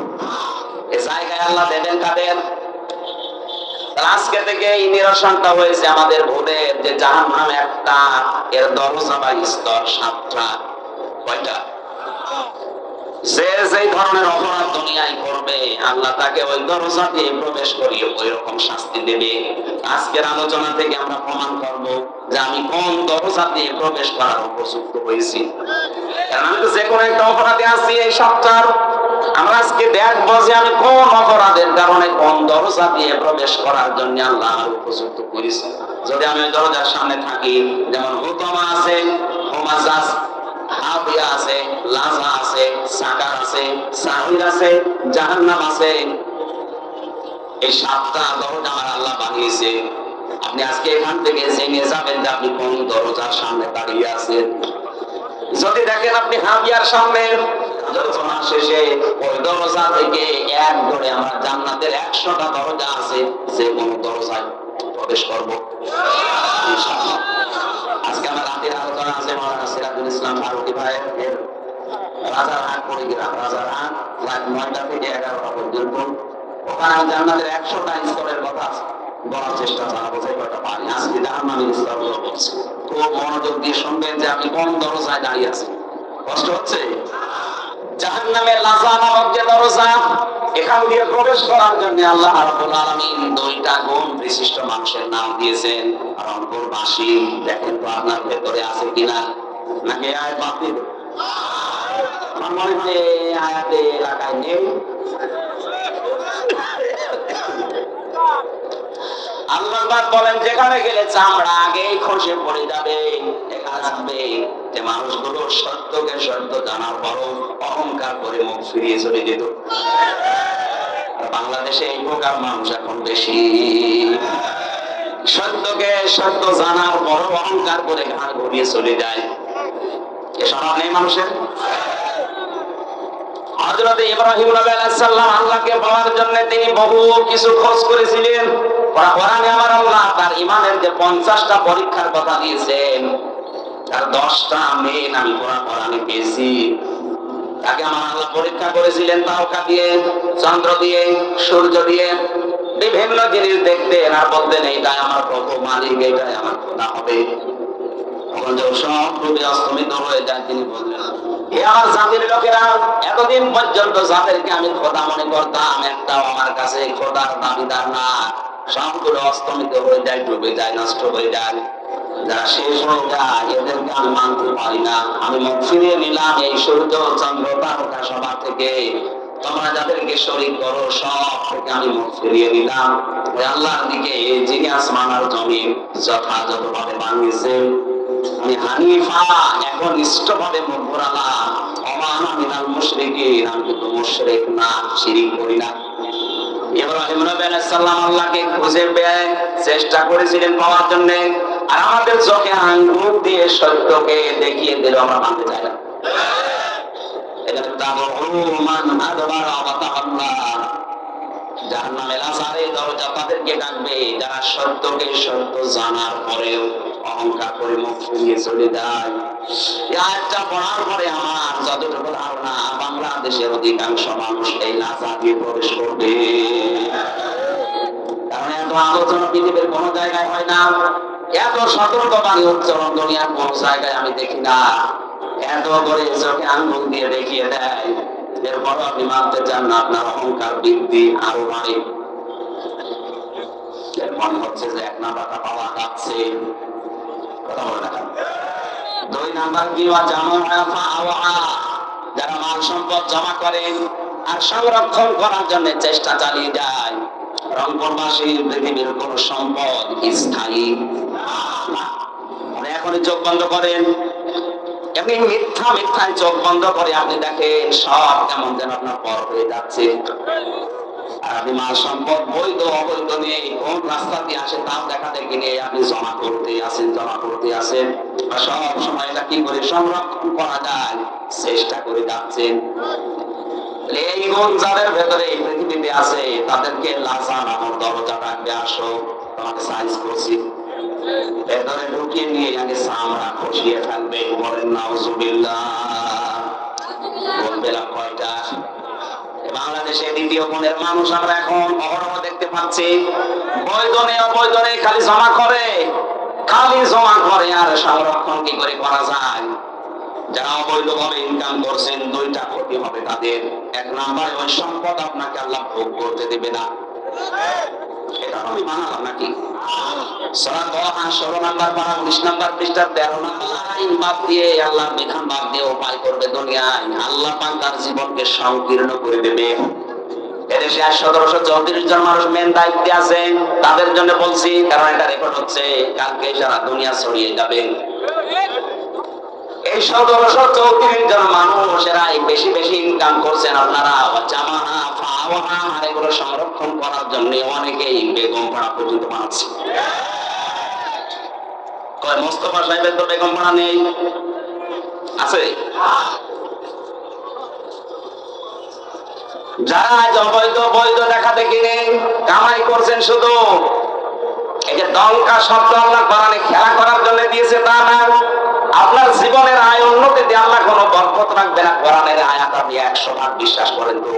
এই জায়গায় আল্লাহ দেবেন কাদের? আজকে থেকে এই নিরসনটা হয়েছে আমাদের ভোরের, যে জাহান্নাম একটা, এর দরজা বা স্তর 7টা। কয়টা? যে যেই ধরনের অপরাধ দুনিয়ায় করবে আল্লাহ তাকে ওই দরজা দিয়ে প্রবেশ করিয়ে ওই রকম শাস্তি দেবে। আজকের আলোচনা থেকে আমরা প্রমাণ করব যে আমি কোন দরজা দিয়ে প্রবেশ করার উপযুক্ত হয়েছি। কারণ আমি তো যে কোনো একটা অপরাধে আছি এই সপ্তাহ, আমরা আজকে দেখবো যে আমি কোন অপরাধের কারণে কোন দরজা দিয়ে প্রবেশ করার জন্য আল্লাহ আমার উপযুক্ত করেছি। যদি আমি ওই দরজার সামনে থাকি, যেমন হুতমা আছে, হোমাজাজ, হাবিয়া আছে, লাজা আছে, সাকার আছে, সাহির আছে, জাহান্নাম আছে, এই 7টা দরজা আমার আল্লাহ বানিয়েছে। আপনি আজকে এখান থেকে জেনে যাবেন যে আপনি কোন দরজার সামনে দাঁড়িয়ে আছেন। যদি দেখেন আপনি হাবিয়ার সামনে, আলোচনা শেষে ওই দরজা থেকে এক ধরে আমার জান্নাতের 100টা দরজা আছে, যে কোন দরজায় প্রবেশ করব ইনশাআল্লাহ। আজকে আমার রাতের আলোচনা আছে মাওলানা সিরাজুল ইসলাম ফারুকী ভাইয়ের রাজারহাট পরিগ্রাম, রাজারহাট রাত 9টা থেকে 11টা পর্যন্ত। ওখানে আমি জান্নাতের 100টা স্তরের কথা বলার চেষ্টা চালাবো, যে কয়টা পারি। আজকে জাহান্নামের স্তরগুলো বলছি, খুব মনোযোগ দিয়ে শুনবেন যে আপনি কোন দরজায় দাঁড়িয়ে আছেন। কষ্ট হচ্ছে? জাহান্নামের লাজা নামক যে দরজা, এখান দিয়ে প্রবেশ করার জন্য আল্লাহ রাব্বুল আলামিন 2টা গুণ বিশিষ্ট মানুষের নাম দিয়েছেন। রংপুরবাসী, দেখেন তো আপনার ভেতরে আছে কিনা, নাকি আয় বাতিল? আমার মনে হয় আয়াতে এলাকায় নেই। আল্লাহ বলেন যেখানে গেলে চামড়া আগেই খসে পড়ে যাবে, দেখা যাবে যে মানুষগুলো সত্যকে সত্য জানার পরও অহংকার করে মুখ ফিরিয়ে চলে যেত। বাংলাদেশে এই প্রকার মানুষ এখন বেশি, সত্যকে সত্য জানার পরও অহংকার করে ঘাড় ঘুরিয়ে চলে যায়। এ স্বভাব নেই মানুষের। হযরত ইব্রাহিম আলাইহিস সালাম আল্লাহকে পাওয়ার জন্য তিনি বহু কিছু খোঁজ করেছিলেন। কোরআনে আমার আল্লাহ তার ঈমানের যে 50টা পরীক্ষার কথা দিয়েছেন, তার 10টা মেন আমি কোরআনে পেয়েছি। তাকে আমার আল্লাহ পরীক্ষা করেছিলেন তারকা দিয়ে, চন্দ্র দিয়ে, সূর্য দিয়ে, বিভিন্ন জিনিস দেখতেন আর বলতেন এইটাই আমার প্রভু মালিক, এইটাই আমার খোদা হবে। তখন যখন সব রূপে অস্তমিত হয়ে যায়, তিনি বললেন, হে আমার জাতির লোকেরা, এতদিন পর্যন্ত যাদেরকে আমি খোদা মনে করতাম, একটাও আমার কাছে খোদার দাবিদার না। সবগুলো অস্তমিত হয়ে যায়, ডুবে যায়, নষ্ট হয়ে যায়। যারা শেষ হয়ে যায় এদেরকে আমি মানতে পারি না। আমি মুখ ফিরিয়ে নিলাম এই সূর্য, চন্দ্র, তারকা সবার থেকে। তোমরা যাদেরকে শরীক করো সব থেকে আমি মুখ ফিরিয়ে নিলাম ওই আল্লাহর দিকে, যিনি আসমান আর জমিন যথাযথভাবে বানিয়েছেন। আমি হানিফা, এখন ইষ্টভাবে মুখ ঘোরালাম। ওমা মিনাল মুশরিকিন, আমি কিন্তু মুশরিক না, শিরিক করি না। ইব্রাহিম আলাইহিস সালাম আল্লাহকে খুঁজে পেয়ে চেষ্টা করেছিলেন পাওয়ার জন্য, আর আমাদের চোখে আঙ্গুল দিয়ে সত্যকে দেখিয়ে দিল, আমরা মানতে চাই না। জাহান্নামের আসারে দরজা তাদেরকে ডাকবে যারা সত্যকে সত্য জানার পরেও অহংকার করে মুখ ফিরিয়ে চলে যায়। এই আয়াতটা পড়ার পরে আমার যতটুকু ধারণা, বাংলাদেশের অধিকাংশ মানুষ এই লাজা দিয়ে প্রবেশ করবে। কারণ এত আলোচনা পৃথিবীর কোন জায়গায় হয় না, এত সতর্কবাণী উচ্চারণ দুনিয়ার কোন জায়গায় আমি দেখি না। এত করে চোখে আঙ্গুল দিয়ে দেখিয়ে দেয়, এরপর আপনি মানতে চান না, আপনার অহংকার বৃদ্ধি আরো বাড়ে। মনে হচ্ছে যে 1 নাম্বারটা পাওয়া যাচ্ছে, কথা বলে না। 2 নাম্বার কি, যারা মাল সম্পদ জমা করেন আর সংরক্ষণ করার জন্য চেষ্টা চালিয়ে যায়। রংপুরবাসীর পৃথিবীর কোন সম্পদ স্থায়ী না। এখনই চোখ বন্ধ করেন, এমনি মিথ্যায় চোখ বন্ধ করে আপনি দেখেন সব কেমন যেন আপনার পর হয়ে যাচ্ছে। আর আপনি মাল সম্পদ বৈধ অবৈধ নিয়ে কোন রাস্তা দিয়ে আসে তাও দেখা দেখে নিয়ে আপনি জমা করতে আসেন। সব সময় এটা কি করে সংরক্ষণ করা যায় চেষ্টা করে যাচ্ছেন। এই গুণ যাদের ভেতরে এই পৃথিবীতে আছে তাদেরকে লাজা নামক দরজা ডাকবে, আসো তোমাকে সাইজ করছি। ভেতরে ঢুকিয়ে নিয়ে আগে চামড়া খসিয়ে ফেলবে। বলেন নাউজুবিল্লাহ। বোন পেলাম কয়টা? বাংলাদেশে দ্বিতীয় বোনের মানুষ আমরা এখন অহরহ দেখতে পাচ্ছি। বৈধ নেই অবৈধ নেই, খালি জমা করে, খালি জমা করে। আর সংরক্ষণ কি করে করা যায়? যারা অবৈধভাবে ইনকাম করছেন, দুইটা ক্ষতি হবে তাদের। এক নাম্বার, ওই সম্পদ আপনাকে আল্লাহ ভোগ করতে দেবে না। এটা আমি মানলাম নাকি? সূরা তাহা 16 নাম্বার পারা 19 নাম্বার পৃষ্ঠা 13 নাম্বার আইন বাদ দিয়ে, আল্লাহর বিধান বাদ দিয়ে উপায় করবে দুনিয়ায়, আল্লাহ পাক তার জীবনকে সংকীর্ণ করে দেবে। এদেশে 1734 জন মানুষ মেন দায়িত্বে আছেন, তাদের জন্য বলছি, কারণ এটা রেকর্ড হচ্ছে, কালকে সারা দুনিয়া ছড়িয়ে যাবে। এই 1734 জন মানুষ এরাই বেশি বেশি ইনকাম করছেন। আপনারা জামাহা ফাওয়াহা আর এগুলো সংরক্ষণ করার জন্য অনেকেই বেগম পাড়া পর্যন্ত বানাচ্ছে। কয় মোস্তফা সাহেবের তো বেগম পাড়া নেই, আছে? যারা অবৈধ বৈধ দেখা দেখি নেই, কামাই করছেন শুধু এই যে দলকা শব্দ আল্লাহ কোরআনে খেলা করার জন্য দিয়েছে তা না। আপনার জীবনের আয় উন্নতিতে আল্লাহ কোনো বরকত রাখবে না। কোরআনের আয়াত আপনি 100 ভাগ বিশ্বাস করেন তো?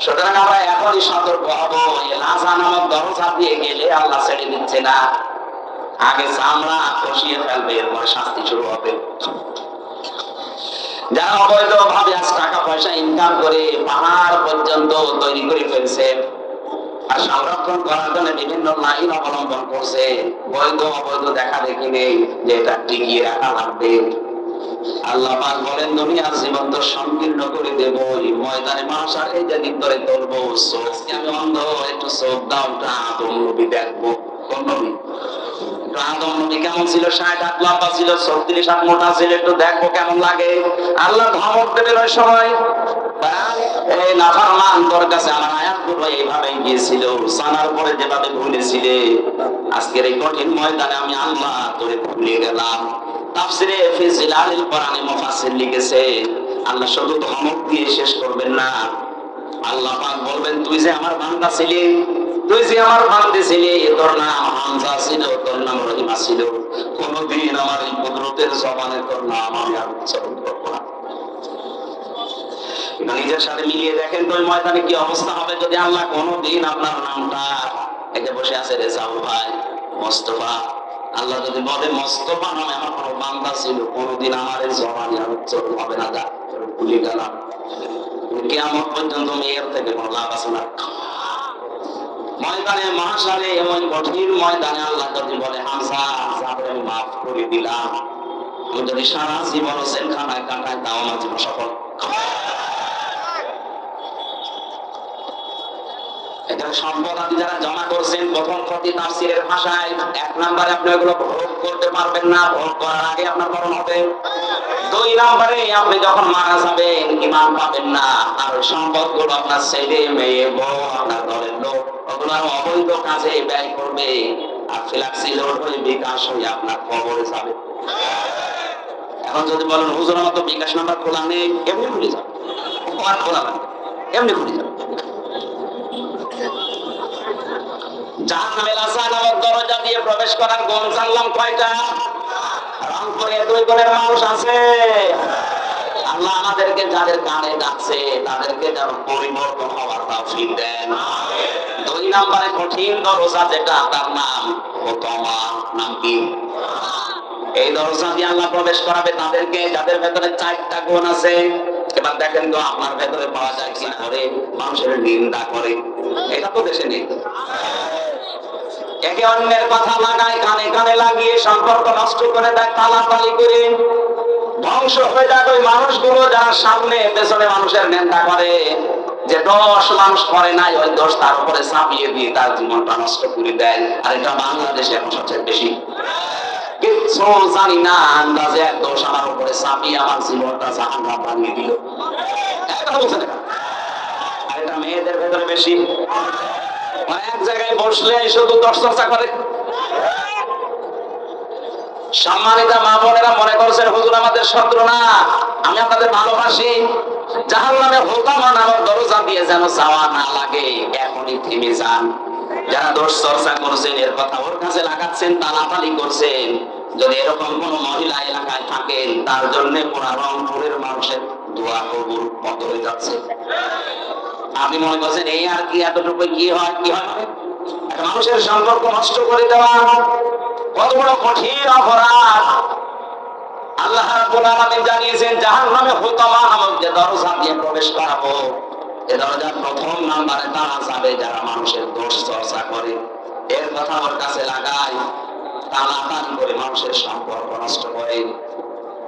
সুতরাং আমরা এখনই সতর্ক হব। এই লাজা নামক দরজা দিয়ে গেলে আল্লাহ ছেড়ে দিচ্ছে না, আগে চামড়া কষিয়ে ফেলবে, এরপর শাস্তি শুরু হবে। যারা অবৈধভাবে আজ টাকা পয়সা ইনকাম করে পাহাড় পর্যন্ত তৈরি করে ফেলছে আর সংরক্ষণ করার জন্য বিভিন্ন লাইন অবলম্বন করছে, বৈধ অবৈধ দেখা দেখি নেই যে এটা টিকিয়ে রাখা লাগবে। আল্লাহ পাক বলেন, দুনিয়ার জীবন তো সংকীর্ণ করে দেব, এই ময়দানে মাশার এই যেদিন ধরে ধরবো, চোখকে আমি অন্ধ, একটু চোখ দাও, আদম নবী দেখবো। কোন নবী? আদম নবী কেমন ছিল? 60 হাত লম্বা ছিল, 36 হাত মোটা ছিল, একটু দেখবো কেমন লাগে। আল্লাহ ধমক দেবেন ওই সময়, এই নাফরমান তোর কাছে আমার আয়াতগুলো এইভাবে গিয়েছিল, সানার পরে যেভাবে ভুলেছিলে, আজকের এই কঠিন ময়দানে আমি আল্লাহ তোরে ভুলে গেলাম। তাফসিরে ফি জিলালিল কোরআনে মুফাসসির লিখেছে, আল্লাহ শুধু ধমক দিয়ে শেষ করবেন না, আল্লাহ পাক বলবেন, তুই যে আমার বান্দা ছিলি, তুই যে আমার বান্দা ছিলি, তোর নাম হামজা ছিল, তোর নাম রহিমা ছিল, কোনদিন আমার এই কুদরতের জবানে তোর নাম আমি আর উচ্চারণ করব না। নিজের সাথে মিলিয়ে দেখেন তো ময়দানে কি অবস্থা হবে যদি আল্লাহ কোনদিন আপনার নামটা, একে বসে আছে রেজাউল ভাই, মোস্তফা, আল্লাহ যদি বলে মোস্তফা নামে আমার কোনো বান্দা ছিল, কোনদিন আমার এই জবানে আর উচ্চারণ হবে না, যা ভুলে গেলাম। কিয়ামত পর্যন্ত মেয়ের থেকে কোনো লাভ আছে না। ময়দানে মাহশারে, এমন কঠিন ময়দানে আল্লাহ যদি বলে, হামজা আমি মাফ করে দিলাম, আমি যদি সারা জীবন জেলখানায় কাটাই, তাও আমার জীবন সফল। এখানে সম্পদ আদি যারা জমা করছেন, প্রথম ক্ষতি তাফসীরের ভাষায়, 1 নম্বরে আপনি ওগুলো ভোগ করতে পারবেন না, ভোগ করার আগে আপনার মরণ হবে। 2 নম্বরে আপনি যখন মারা যাবেন ঈমান পাবেন না, আর ওই সম্পদগুলো আপনার ছেলে মেয়ে বউ আপনার ঘরের লোক ওগুলো অবৈধ কাজে ব্যয় করবে, আর ফ্ল্যাক্সি লোড হয়ে বিকাশ হয়ে আপনার কবরে যাবে। এখন যদি বলেন হুজুর আমার তো বিকাশ নাম্বার খোলা নেই, এমনি খুলে যাবে, আর খোলা লাগবে, এমনি খুলে যাবে। জাহান্নামের লাজা নামক দরজা দিয়ে প্রবেশ করার গুণ জানলাম কয়টা? রংপুরে 2 গুণের মানুষ আছে। আল্লাহ আমাদেরকে যাদের কানে ডাকছে তাদেরকে যেন পরিবর্তন হওয়ার তৌফিক দেন। 2 নম্বরে কঠিন দরজা যেটা, তার নাম ওতমা। নাম কি? এই দরজা দিয়ে আল্লাহ প্রবেশ করাবে তাদেরকে যাদের ভেতরে 4টা গুণ আছে। এবার দেখেন তো আপনার ভেতরে পাওয়া যায় কি করে? মানুষের নিন্দা করে, এটা তো দেশে নেই। একে অন্যের কথা লাগায়, কানে কানে লাগিয়ে সম্পর্ক নষ্ট করে দেয়, তালাতালি করে ধ্বংস হয়ে যায় ওই মানুষগুলো যারা সামনে পেছনে মানুষের নিন্দা করে। যে 10 মানুষ করে নাই, ওই 10 তার উপরে চাপিয়ে দিয়ে তার জীবনটা নষ্ট করে দেয়। আর এটা বাংলাদেশে এখন সবচেয়ে বেশি। কিচ্ছু জানি না, আন্দাজে 1 দোষ আমার উপরে চাপিয়ে আমার জীবনটা জাহান্নাম বানিয়ে দিল। আর এটা মেয়েদের ভেতরে বেশি। এক জায়গায় বসলে শুধু দশ চর্চা করে। সম্মানিত মা বোনেরা মনে করছেন হুজুর আমাদের শত্রু না, আমি আপনাদের ভালোবাসি। জাহান্নামে হোতামা নামক দরজা দিয়ে যেন যাওয়া না লাগে, এখনই থেমে যান। যারা দোষ চর্চা করছেন, এর কথা ওর কাছে লাগাচ্ছেন, তালাতালি করছেন, যদি এরকম কোন মহিলা এলাকায় থাকেন, তার জন্য পুরা রংপুরের মানুষের দোয়া কবুল বন্ধ হয়ে যাচ্ছে। আপনি মনে করছেন এই আর কি, এতটুকু কি হয়, কি হয়? একটা মানুষের সম্পর্ক নষ্ট করে দেওয়া কত বড় কঠিন অপরাধ। আল্লাহ রাব্বুল আলামিন জানিয়েছেন, জাহান্নামে হুতামা নামক যে দরজা দিয়ে প্রবেশ করাবো, এই দরজার প্রথম নাম্বারে তারা যাবে যারা মানুষের দোষ চর্চা করে, এর কথা ওর কাছে লাগায়, টানাটানি করে মানুষের সম্পর্ক নষ্ট করে।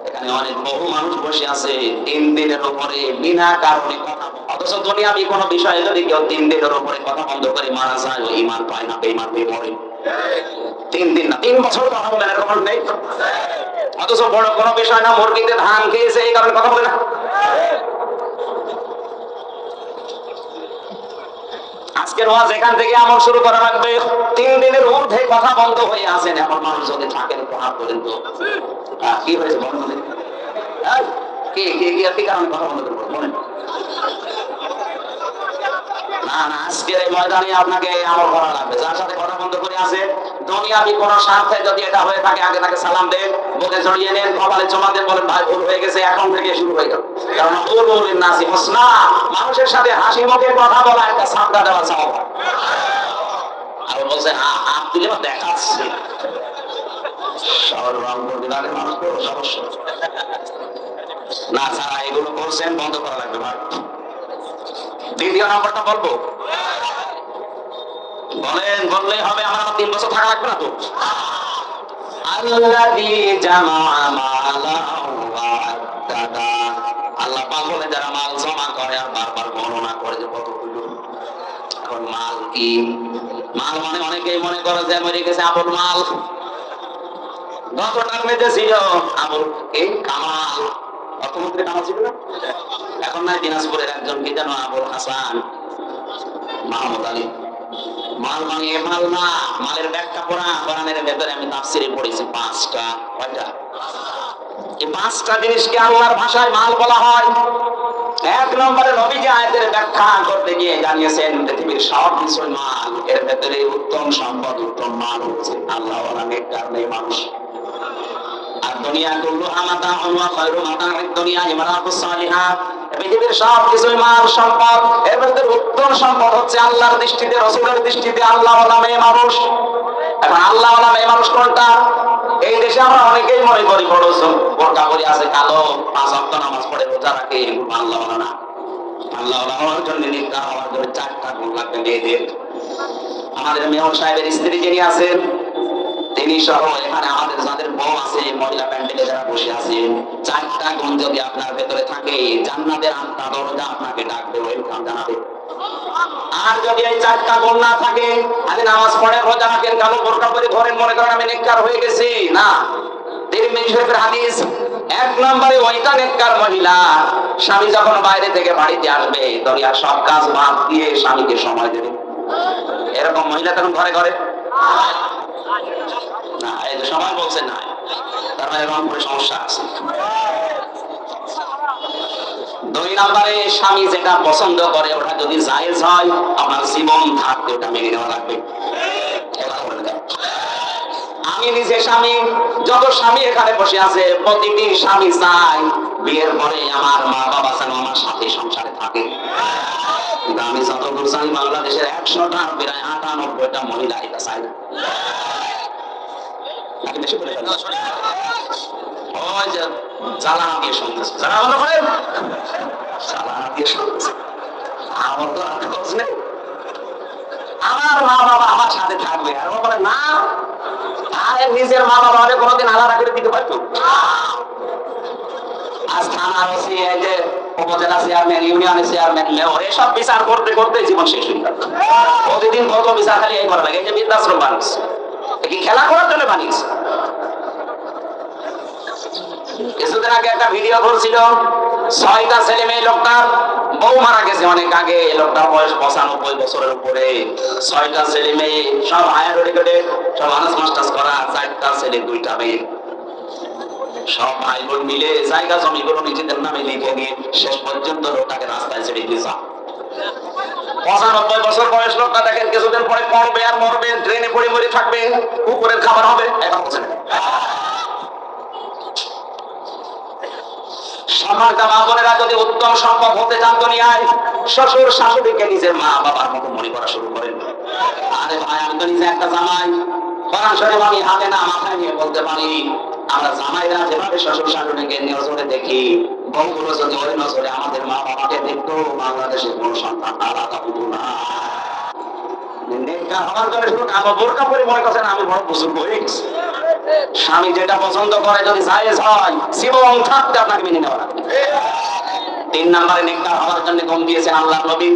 এখানে অনেক বহু মানুষ বসে আছে 3 দিনের উপরে বিনা কারণে কথা, অথচ দুনিয়াবি কোনো বিষয়ে যদি কেউ 3 দিনের উপরে কথা বন্ধ করে মারা যায়, ওই ঈমান পায় না, বেঈমান হয়ে মরে। 3 দিন না, 3 বছর কথা বলে এরকম নেই। অথচ বড় কোনো বিষয় না, মুরগিতে ধান খেয়েছে এই কারণে কথা বলে না। আজকের ওয়াজ এখান থেকে আমল শুরু করা লাগবে। 3 দিনের ঊর্ধ্বে কথা বন্ধ হয়ে আছেন এমন মানুষ যদি থাকেন, প্রভাব করেন তো কি হয়েছে বলেন? কি কারণে কথা বন্ধ করবো বলেন? না না, আজকের এই ময়দানে আপনাকে আমল করা লাগবে। যার সাথে কথা বন্ধ করে আছে, দুনিয়াবি কোন স্বার্থে যদি এটা হয়ে থাকে, আগে তাকে সালাম দেন, বুকে জড়িয়ে নেন, কপালে চুমা দেন, বলেন ভাই ভুল হয়ে গেছে, এখন থেকে শুরু হয়ে গেল। কারণ কুলুল নাসি হুসনা, মানুষের সাথে হাসি মুখে কথা বলা একটা সাদা দেওয়া চাও। আর বলছে হাত দিলে দেখাচ্ছে শহর রংপুর বিভাগের মানুষ বড় সমস্যা না, যারা এগুলো করছেন বন্ধ করা লাগবে। দ্বিতীয় নম্বরটা বলবো, বলেন, বললেই হবে, আমার 3 বছর থাকা লাগবে না তো। আল্লাযী জামাআ মালাহু ওয়া আদ্দাদা, আল্লাহ পাক বলে যারা মাল জমা করে আর বারবার গণনা করে যে কতগুলো। এখন মাল কি? মাল মানে অনেকেই মনে করে যে মরে গেছে আবুল মাল, গত টার্মে যে ছিল আবুল এই কামাল, অর্থমন্ত্রী কামাল ছিল না, এখন নাই দিনাজপুরের একজন কি যেন আবুল হাসান মাহমুদ আলী। মাল মানে মাল না, মালের ব্যাখ্যা পড়া কোরআনের ভেতরে আমি তাফসিরে পড়েছি 5টা। কয়টা? এই 5টা জিনিসকে আল্লাহর ভাষায় মাল বলা হয়। 1 নম্বরে নবীজি আয়াতের ব্যাখ্যা করতে গিয়ে জানিয়েছেন পৃথিবীর সব কিছু মাল, এর ভেতরে উত্তম সম্পদ, উত্তম মাল হচ্ছে আল্লাহ ওয়ালা নেককার মানুষ। আর দুনিয়া কুল্লু আমাতা ওয়া খায়রু মাতা'আদ দুনিয়া ইমরাতুস সালিহাত, পৃথিবীর সব কিছুই মাল সম্পদ, এর মধ্যে উত্তম সম্পদ হচ্ছে আল্লাহর দৃষ্টিতে, রাসূলের দৃষ্টিতে আল্লাহ ওয়ালা মেয়ে মানুষ। এখন আল্লাহ ওয়ালা মেয়ে মানুষ কোনটা? এই দেশে আমরা অনেকেই মনে করি বড় বোরকা পরে আছে, কালো, 5 ওয়াক্ত নামাজ পড়ে, রোজা রাখে, এগুলো আল্লাহ ওয়ালা না। আল্লাহ ওয়ালা হওয়ার জন্য নিকাহ হওয়ার জন্য 4টা গুণ লাগবে মেয়েদের। আমাদের মেয়র সাহেবের স্ত্রী যিনি আছেন, তিনি সহ এখানে আমাদের যাদের বউ আছে, মহিলা প্যান্ডেলে যারা বসে আছে, 4টা গুণ যদি আপনার ভেতরে থাকে, জান্নাতের আটটা দরজা আপনাকে ডাকবে, ওয়েলকাম জানাবে। আর যদি এই 4টা গুণ না থাকে, আপনি নামাজ পড়েন, রোজা রাখেন, কালো বোরকা পরে ঘরেন, মনে করেন আমি নেককার হয়ে গেছি, না। তিরমিজি শরীফের হাদিস, 1 নম্বরে ওইটা নেককার মহিলা, স্বামী যখন বাইরে থেকে বাড়িতে আসবে, দুনিয়ার সব কাজ বাদ দিয়ে স্বামীকে সময় দেবে। এরকম মহিলা তখন ঘরে ঘরে না, এই যে সবাই বলছে না, তার মানে রংপুরে সমস্যা আছে। 2 নম্বরে স্বামী যেটা পছন্দ করে ওটা যদি জায়েজ হয়, আপনার জীবন থাকতে ওটা মেনে নেওয়া লাগবে। আমি নিজে স্বামী, যত স্বামী এখানে বসে আছে, প্রতিটি স্বামী চায় বিয়ের পরে আমার মা বাবা যেন আমার সাথে সংসারে থাকে। কিন্তু আমি যতদূর জানি বাংলাদেশের 100টা প্রায় 98টা মহিলা এটা চায় না। ওই যে জ্বালানা দিয়ে শুনতেছে, জ্বালানা করেন, জ্বালানা দিয়ে শুনতেছে, আমার তো আর খোঁজ নেই, আমার মা বাবা আমার সাথে থাকবে। আর বলে না, আরে নিজের মা বাবা হলে কোনোদিন আলাদা করে দিতে পারতো? আজ থানার ওসি, এই যে উপজেলা চেয়ারম্যান, ইউনিয়নের চেয়ারম্যান, মেয়র, এসব বিচার করতে করতে জীবন শেষ হয়ে গেল। প্রতিদিন কত বিচার খালি এই করা লাগে। এই যে বৃদ্ধাশ্রম বানিয়েছে, কি খেলা করার জন্য বানিয়েছে? কিছুদিন আগে একটা ভিডিও করছিল, 6টা ছেলে মেয়ে, লোকটার বউ মারা গেছে অনেক আগে, লোকটার বয়স 95 বছরের উপরে, 6টা ছেলে মেয়ে, সব হায়ার এডুকেটেড, সব অনার্স মাস্টার্স করা, 4টা ছেলে 2টা মেয়ে, সব ভাই বোন মিলে জায়গা জমিগুলো নিজেদের নামে লিখে নিয়ে শেষ পর্যন্ত লোকটাকে রাস্তায় ছেড়ে দিয়েছে। 95 বছর বয়স লোকটা, দেখেন কিছুদিন পরে পড়বে আর মরবে, ট্রেনে পড়ে মরে থাকবে, কুকুরের খাবার হবে। এখন বলছেন সম্মানিত মা বোনেরা, যদি উত্তম সম্পদ হতে চান দুনিয়ায়, শ্বশুর শাশুড়িকে নিজের মা বাবার মতো মনে করা শুরু করেন। আরে ভাই, আমি তো নিজে একটা জামাই, কোরআন শরীফ আমি হাতে না মাথায় নিয়ে বলতে পারি, আমরা জামাইরা যেভাবে শ্বশুর শাশুড়িকে নজরে দেখি, বউগুলো যদি ওই নজরে আমাদের মা বাবাকে দেখতো, বাংলাদেশের কোন সন্তান আলাদা হতো না। আমার ঘরে শুধু কালো বোরকা পরে মনে করছেন আমি বড় বুজুর্গ হয়ে গেছি। স্বামী যেটা পছন্দ করে যদি জায়েজ হয়, জীবন থাকতে আপনাকে মেনে নেওয়া লাগবে। 3 নম্বরে নেককার হওয়ার জন্য কম দিয়েছেন আল্লাহর নবী।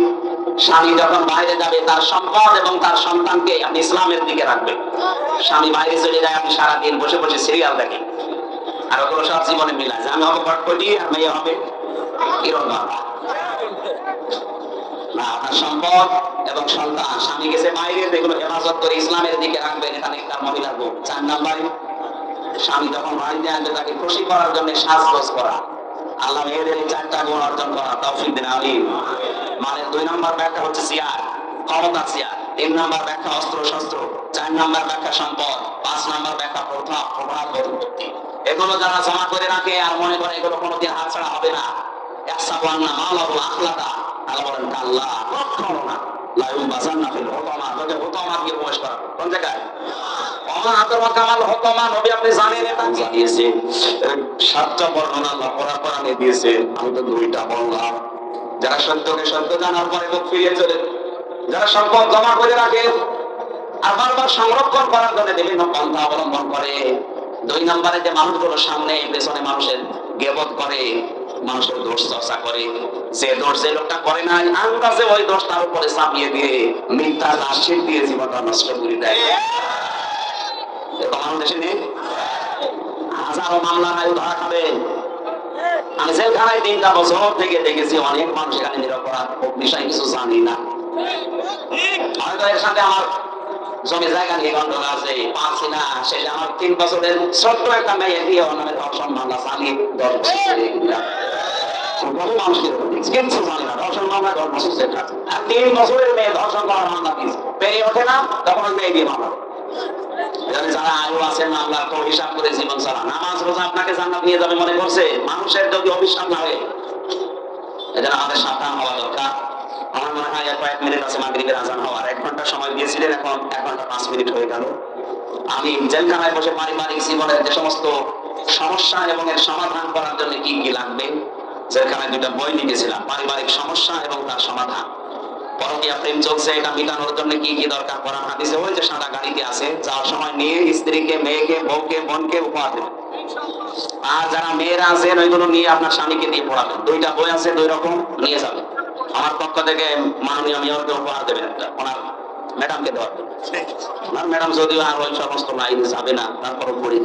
স্বামী যখন বাইরে যাবে, তার সম্পদ এবং তার সন্তানকে আপনি ইসলামের দিকে রাখবেন। স্বামী বাইরে চলে যায়, আপনি সারাদিন বসে বসে সিরিয়াল দেখেন, আর ওগুলো সব জীবনে মিলায় যে আমি হবো কটকটি আর মেয়ে হবে কিরণ বাবা। না, আপনার সম্পদ এবং সন্তান, স্বামী গেছে বাইরে, এগুলো হেফাজত করে ইসলামের দিকে রাখবেন, এটা নেককার মহিলার গুণ। 4 নম্বরে স্বামী যখন বাড়িতে আসবে, তাকে খুশি করার জন্য সাজগোজ করা। আল্লাহ মেয়েদের এই 4টা গুণ অর্জন করা তৌফিক দিন, আমিন। মানে 2 নম্বর ব্যাখ্যা হচ্ছে সিয়ার, ক্ষমতা সিয়ার। 3 নম্বর ব্যাখ্যা অস্ত্র শস্ত্র। 4 নম্বর ব্যাখ্যা সম্পদ। 5 নম্বর ব্যাখ্যা প্রভাব প্রতিপত্তি। এগুলো যারা জমা করে রাখে আর মনে করে এগুলো কোনোদিন হাতছাড়া হবে না, ইয়াহসাবুন্না মালাহু আখলাদা, আল্লাহ বলেন কাল্লা, কখনো না। লা ইউবাযান্না ফিল হুতামা, তাকে হুতামা দিয়ে প্রবেশ করা। কোন জায়গায়? আপনি জানেন এটা দিয়েছে 7টা বর্ণনা আল্লাহ কোরআনে দিয়েছে, আমি তো 2টা বললাম। যারা সত্যকে সত্য জানার পরে মুখ ফিরিয়ে চলে, যারা সম্পদ জমা করে রাখে আর বারবার সংরক্ষণ করার জন্য বিভিন্ন পন্থা অবলম্বন করে। 2 নম্বরে যে মানুষগুলো সামনে পেছনে মানুষের গীবত করে, মানুষের দোষ চর্চা করে, যে দোষ যে লোকটা করে নাই, আন্দাজে ওই দোষ তার উপরে চাপিয়ে দিয়ে মিথ্যা আশ্বাস দিয়ে জীবনটা নষ্ট করে দেয়। বাংলাদেশে নেই, হাজারো মামলা নাই, ধরা খাবে। আমি জেলখানায় 3টা বছর থেকে দেখেছি অনেক মানুষ এখানে নিরপরাধ, বিষয় কিছু জানি না। হয়তো এর সাথে আমার জমি জায়গা নিয়ে গন্ডগোল আছে, পাচ্ছি না। শেষে আমার 3 বছরের ছোট্ট একটা মেয়ে দিয়ে অনামের ধর্ষণ মামলা চালিয়ে 10 বছর বহু মানুষকে কিছু জানি না, ধর্ষণ মামলা 10 বছর জেল আছে। আর 3 বছরের মেয়ে ধর্ষণ করার মামলা দিয়েছে, পেয়ে ওঠে না, তখন ওই মেয়ে দিয়ে মামলা। যারা আয়ু আছেন মামলার তো হিসাব করে জীবন চালা, নামাজ রোজা আপনাকে জান্নাত নিয়ে যাবে মনে করছে, মানুষের যদি অভিশাপ না হয়, এজন্য আমাদের সাবধান হওয়া দরকার। আমার মনে হয় কয়েক মিনিট আছে মাগরিবের আজান হওয়ার, 1 ঘন্টা সময় দিয়েছিলেন, এখন 1 ঘন্টা 5 মিনিট হয়ে গেল। আমি জেলখানায় বসে পারিবারিক জীবনের যে সমস্ত সমস্যা এবং এর সমাধান করার জন্য কি কি লাগবে, জেলখানায় 2টা বই লিখেছিলাম, পারিবারিক সমস্যা এবং তার সমাধান। পরকীয়া প্রেম চলছে, এটা মিটানোর জন্য কি কি দরকার, কোরআন হাদিসে ওই যে সাদা গাড়িতে আছে, যাওয়ার সময় নিয়ে স্ত্রীকে, মেয়েকে, বউকে, বোনকে উপহার দেবেন। আর যারা মেয়েরা আছেন ওইগুলো নিয়ে আপনার স্বামীকে দিয়ে পড়াবেন। 2টা বই আছে, 2 রকম নিয়ে যাবেন। আমার পক্ষ থেকে মাননীয় মেয়রকে উপহার দেবেন একটা, ওনার ম্যাডামকে দেওয়ার জন্য। ওনার ম্যাডাম যদিও আর ওই সমস্ত লাইনে যাবে না, তারপরও পড়ে